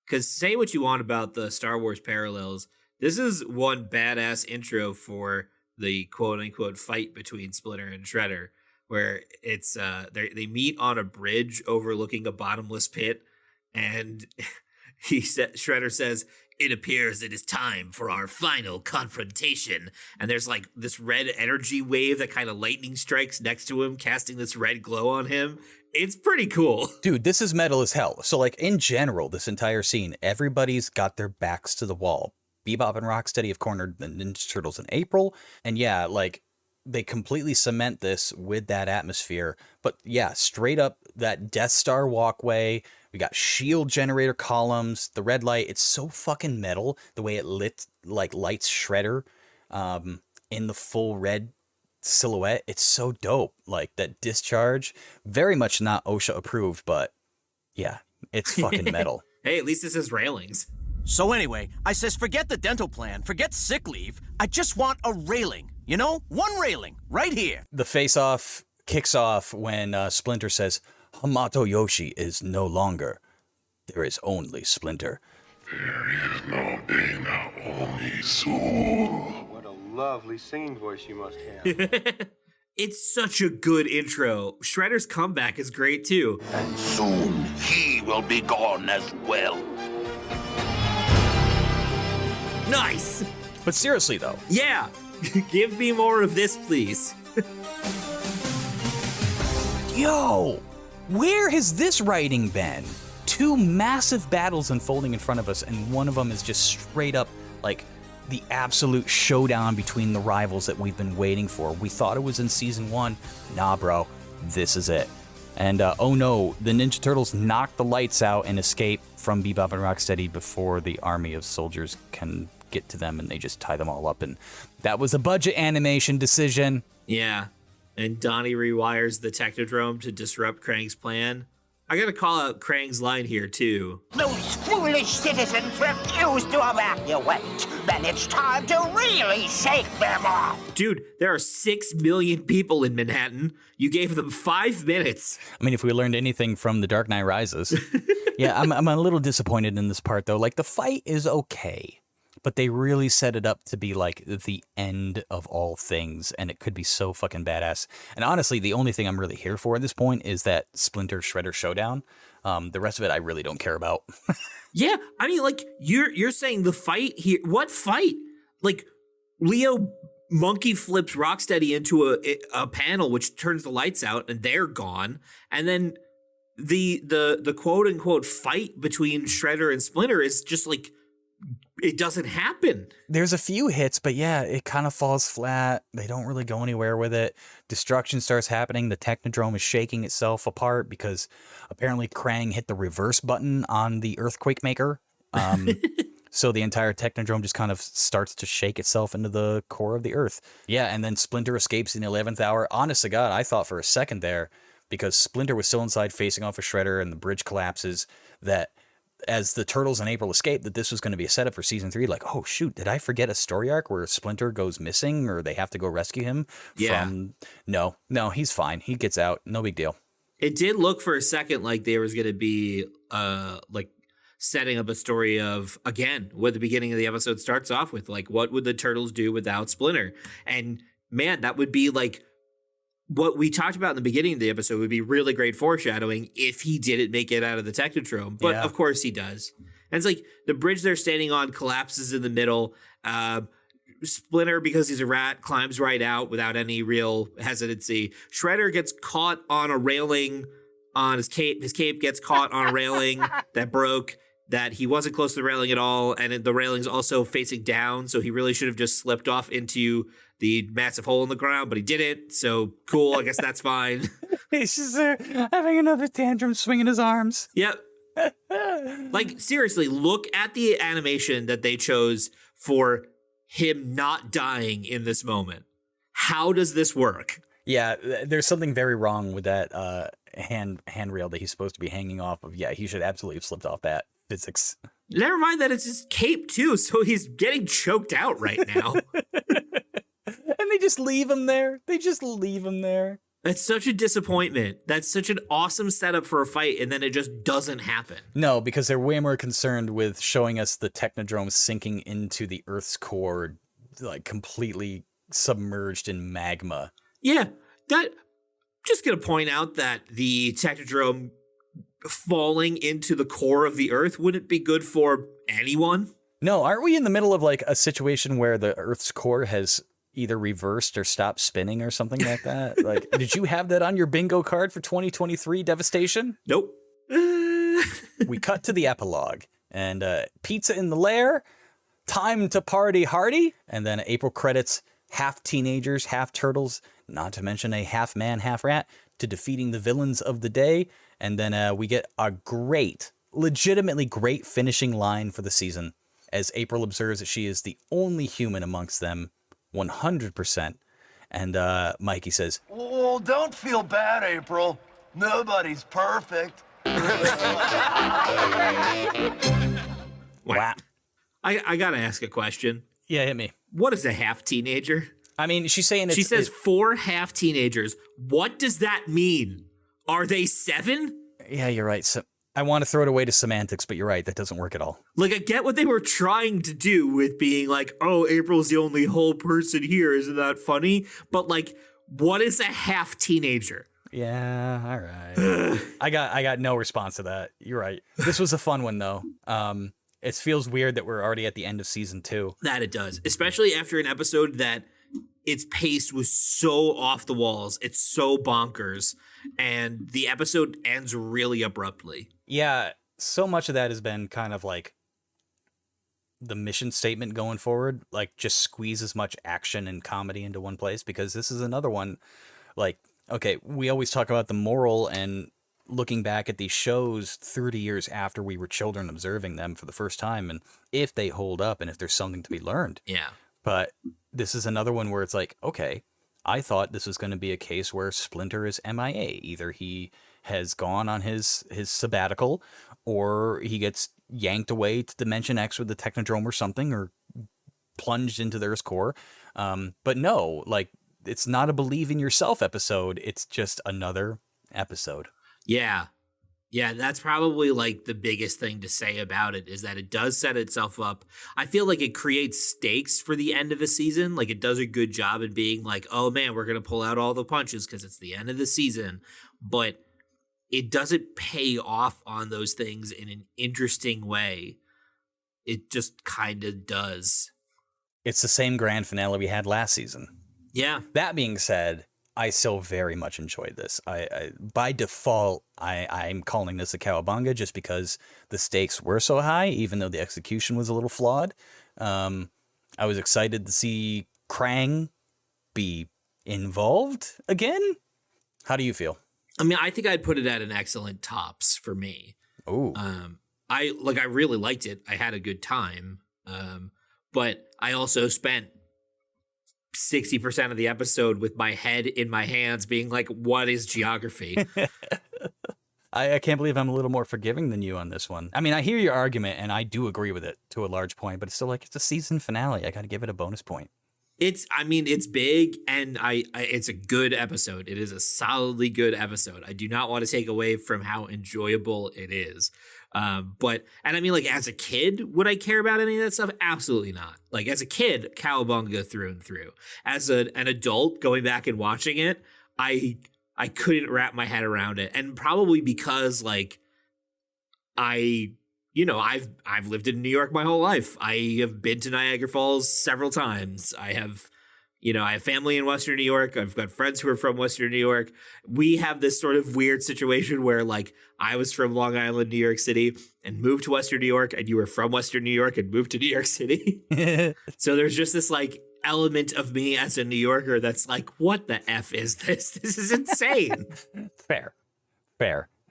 A: Because say what you want about the Star Wars parallels, this is one badass intro for the quote-unquote fight between Splinter and Shredder, where it's they meet on a bridge overlooking a bottomless pit, and Shredder says, "It appears it is time for our final confrontation." And there's like this red energy wave that kind of lightning strikes next to him, casting this red glow on him. It's pretty cool.
B: Dude, this is metal as hell. So like in general, this entire scene, everybody's got their backs to the wall. Bebop and Rocksteady have cornered the Ninja Turtles in April. And yeah, like they completely cement this with that atmosphere. But yeah, straight up that Death Star walkway. We got shield generator columns, the red light. It's so fucking metal the way it lights Shredder in the full red silhouette. It's so dope. Like that discharge, very much not OSHA approved, but yeah, it's fucking metal.
A: Hey, at least this is railings.
O: So anyway, I says, forget the dental plan, forget sick leave. I just want a railing, one railing right here.
B: The face-off kicks off when Splinter says, "Hamato Yoshi is no longer. There is only Splinter."
K: There is no Dana, only Soul.
J: What a lovely singing voice you must have.
A: It's such a good intro. Shredder's comeback is great too.
K: And soon he will be gone as well.
A: Nice!
B: But seriously though.
A: Yeah! Give me more of this, please.
B: Yo! Where has this writing been? Two massive battles unfolding in front of us, and one of them is just straight up like the absolute showdown between the rivals that we've been waiting for. We thought it was in season 1. Nah, bro. This is it. And oh no, the Ninja Turtles knock the lights out and escape from Bebop and Rocksteady before the army of soldiers can get to them, and they just tie them all up. And that was a budget animation decision.
A: Yeah. And Donnie rewires the Technodrome to disrupt Krang's plan. I gotta call out Krang's line here, too.
G: Those foolish citizens refuse to evacuate. Then it's time to really shake them off.
A: Dude, there are 6 million people in Manhattan. You gave them 5 minutes.
B: I mean, if we learned anything from The Dark Knight Rises. Yeah, I'm a little disappointed in this part, though. Like, the fight is okay, but they really set it up to be like the end of all things, and it could be so fucking badass. And honestly, the only thing I'm really here for at this point is that Splinter Shredder showdown. The rest of it I really don't care about.
A: Yeah, I mean, like, you're saying the fight here. What fight? Like, Leo monkey flips Rocksteady into a panel, which turns the lights out, and they're gone. And then the quote unquote fight between Shredder and Splinter is just like it doesn't happen.
B: There's a few hits, but yeah, it kind of falls flat. They don't really go anywhere with it. Destruction starts happening. The Technodrome is shaking itself apart because apparently Krang hit the reverse button on the earthquake maker. So the entire Technodrome just kind of starts to shake itself into the core of the earth. Yeah, and then Splinter escapes in the 11th hour. Honest to God, I thought for a second there, because Splinter was still inside facing off a Shredder and the bridge collapses, that as the Turtles and April escape, that this was going to be a setup for season 3. Like, oh shoot, did I forget a story arc where Splinter goes missing or they have to go rescue him?
A: Yeah.
B: No, he's fine. He gets out. No big deal.
A: It did look for a second like there was going to be like setting up a story of, again, what the beginning of the episode starts off with, like, what would the Turtles do without Splinter? And man, that would be like what we talked about in the beginning of the episode would be really great foreshadowing if he didn't make it out of the Technodrome. But of course he does. And it's like the bridge they're standing on collapses in the middle. Splinter, because he's a rat, climbs right out without any real hesitancy. Shredder gets caught on a railing on his cape. His cape gets caught on a railing that broke, that he wasn't close to the railing at all. And the railing's also facing down. So he really should have just slipped off into the massive hole in the ground, but he didn't. So cool. I guess that's fine.
B: He's just having another tantrum, swinging his arms.
A: Yep. Like, seriously, look at the animation that they chose for him not dying in this moment. How does this work?
B: Yeah, there's something very wrong with that handrail that he's supposed to be hanging off of. Yeah, he should absolutely have slipped off that physics.
A: Never mind that it's his cape, too, so he's getting choked out right now.
B: And they just leave him there.
A: That's such a disappointment. That's such an awesome setup for a fight, and then it just doesn't happen.
B: No, because they're way more concerned with showing us the Technodrome sinking into the Earth's core, like completely submerged in magma.
A: Yeah, just gonna point out that the Technodrome falling into the core of the Earth wouldn't be good for anyone.
B: No, aren't we in the middle of like a situation where the Earth's core has either reversed or stopped spinning or something like that? Like, did you have that on your bingo card for 2023 devastation?
A: Nope.
B: We cut to the epilogue and pizza in the lair, time to party hardy, and then April credits half teenagers, half turtles, not to mention a half man, half rat, to defeating the villains of the day. And then we get a legitimately great finishing line for the season as April observes that she is the only human amongst them, 100%. And Mikey says,
P: "Oh, don't feel bad, April. Nobody's perfect."
B: Wow.
A: I gotta ask a question.
B: Yeah, hit me.
A: What is a half teenager?
B: I mean, she's saying
A: she says 4 half teenagers. What does that mean? Are they 7?
B: Yeah, you're right. So I want to throw it away to semantics, but you're right. That doesn't work at all.
A: Like, I get what they were trying to do with being like, oh, April's the only whole person here. Isn't that funny? But like, what is a half teenager?
B: Yeah, all right. I got no response to that. You're right. This was a fun one though. It feels weird that we're already at the end of season 2.
A: That it does, especially after an episode that its pace was so off the walls. It's so bonkers. And the episode ends really abruptly.
B: Yeah, so much of that has been kind of like the mission statement going forward. Like, just squeeze as much action and comedy into one place, because this is another one. Like, okay, we always talk about the moral and looking back at these shows 30 years after we were children observing them for the first time, and if they hold up and if there's something to be learned.
A: Yeah.
B: But this is another one where it's like, okay, I thought this was going to be a case where Splinter is MIA. Either he has gone on his sabbatical, or he gets yanked away to Dimension X with the Technodrome or something, or plunged into the Earth's core. But no, like, it's not a believe in yourself episode. It's just another episode.
A: Yeah. Yeah, that's probably like the biggest thing to say about it, is that it does set itself up. I feel like it creates stakes for the end of a season. Like, it does a good job in being like, oh man, we're going to pull out all the punches because it's the end of the season. But it doesn't pay off on those things in an interesting way. It just kind of does.
B: It's the same grand finale we had last season.
A: Yeah.
B: That being said, I still very much enjoyed this. I by default, I'm calling this a cowabunga just because the stakes were so high, even though the execution was a little flawed. I was excited to see Krang be involved again. How do you feel?
A: I mean, I think I'd put it at an excellent tops for me.
B: Oh,
A: I really liked it. I had a good time. But I also spent 60% of the episode with my head in my hands being like, what is geography?
B: I can't believe I'm a little more forgiving than you on this one. I mean, I hear your argument and I do agree with it to a large point, but it's still like, it's a season finale. I got to give it a bonus point.
A: It's big and it's a good episode. It is a solidly good episode. I do not want to take away from how enjoyable it is. But I mean, like, as a kid, would I care about any of that stuff? Absolutely not. Like, as a kid, cowabunga through and through. As an adult going back and watching it, I couldn't wrap my head around it. And probably because, like, I've lived in New York my whole life. I have been to Niagara Falls several times. I have family in Western New York. I've got friends who are from Western New York. We have this sort of weird situation where, like, I was from Long Island, New York City, and moved to Western New York, and you were from Western New York and moved to New York City. So there's just this, like, element of me as a New Yorker that's like, what the F is this? This is insane.
B: Fair.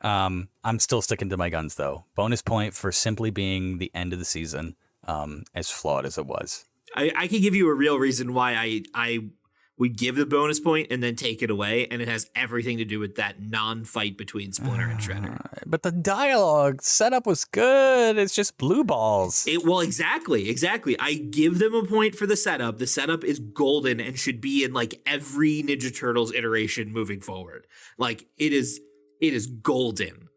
B: I'm still sticking to my guns, though. Bonus point for simply being the end of the season, as flawed as it was.
A: I can give you a real reason why I would give the bonus point and then take it away, and it has everything to do with that non-fight between Splinter and Shredder.
B: But the dialogue setup was good. It's just blue balls.
A: Exactly. I give them a point for the setup. The setup is golden and should be in, like, every Ninja Turtles iteration moving forward. Like, it is golden.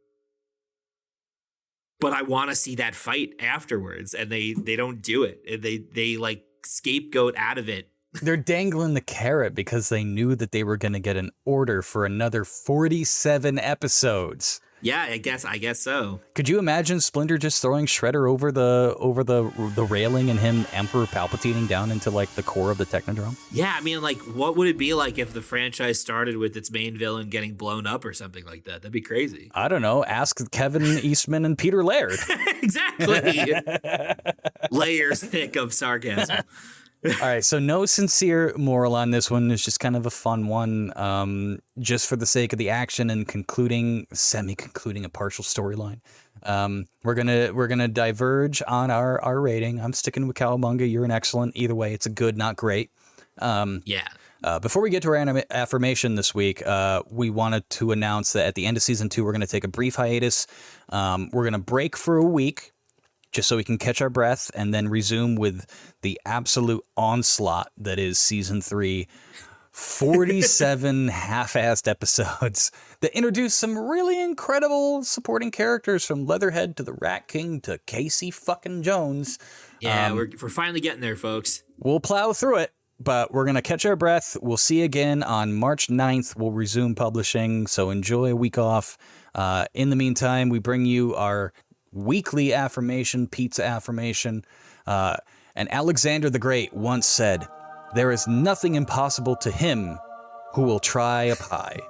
A: But I want to see that fight afterwards, and they don't do it. They like scapegoat out of it.
B: They're dangling the carrot because they knew that they were going to get an order for another 47 episodes.
A: Yeah, I guess so.
B: Could you imagine Splinter just throwing Shredder over the railing and him Emperor Palpatining down into, like, the core of the Technodrome?
A: Yeah, I mean, like, what would it be like if the franchise started with its main villain getting blown up or something like that? That'd be crazy.
B: I don't know. Ask Kevin Eastman and Peter Laird.
A: Exactly. Layers thick of sarcasm.
B: All right, so no sincere moral on this one. It's just kind of a fun one, just for the sake of the action and semi-concluding a partial storyline. We're gonna diverge on our rating. I'm sticking with Cowabunga. You're an excellent. Either way, it's a good, not great. Before we get to our affirmation this week, we wanted to announce that at the end of season 2, we're going to take a brief hiatus. We're going to break for a week, just so we can catch our breath and then resume with the absolute onslaught that is season 3. 47 half-assed episodes that introduce some really incredible supporting characters, from Leatherhead to the Rat King to Casey fucking Jones.
A: Yeah, we're finally getting there, folks.
B: We'll plow through it, but we're going to catch our breath. We'll see you again on March 9th. We'll resume publishing, so enjoy a week off. In the meantime, we bring you our weekly affirmation, pizza affirmation. And Alexander the Great once said, "There is nothing impossible to him who will try a pie."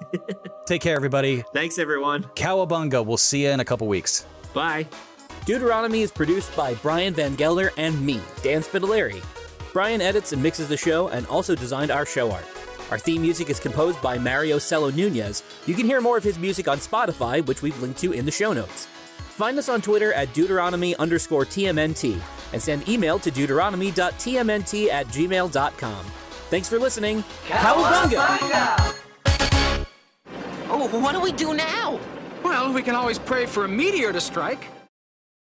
B: Take care, everybody.
A: Thanks, everyone.
B: Cowabunga. We'll see you in a couple weeks.
A: Bye.
Q: Duderonomy is produced by Brian Van Gelder and me, Dan Spitaleri. Brian edits and mixes the show and also designed our show art. Our theme music is composed by Mario Sello Nuñez. You can hear more of his music on Spotify, which we've linked to in the show notes. Find us on Twitter at Duderonomy_TMNT and send email to deuteronomy.tmnt@gmail.com. Thanks for listening. Cowabunga!
H: Oh, what do we do now?
R: Well, we can always pray for a meteor to strike.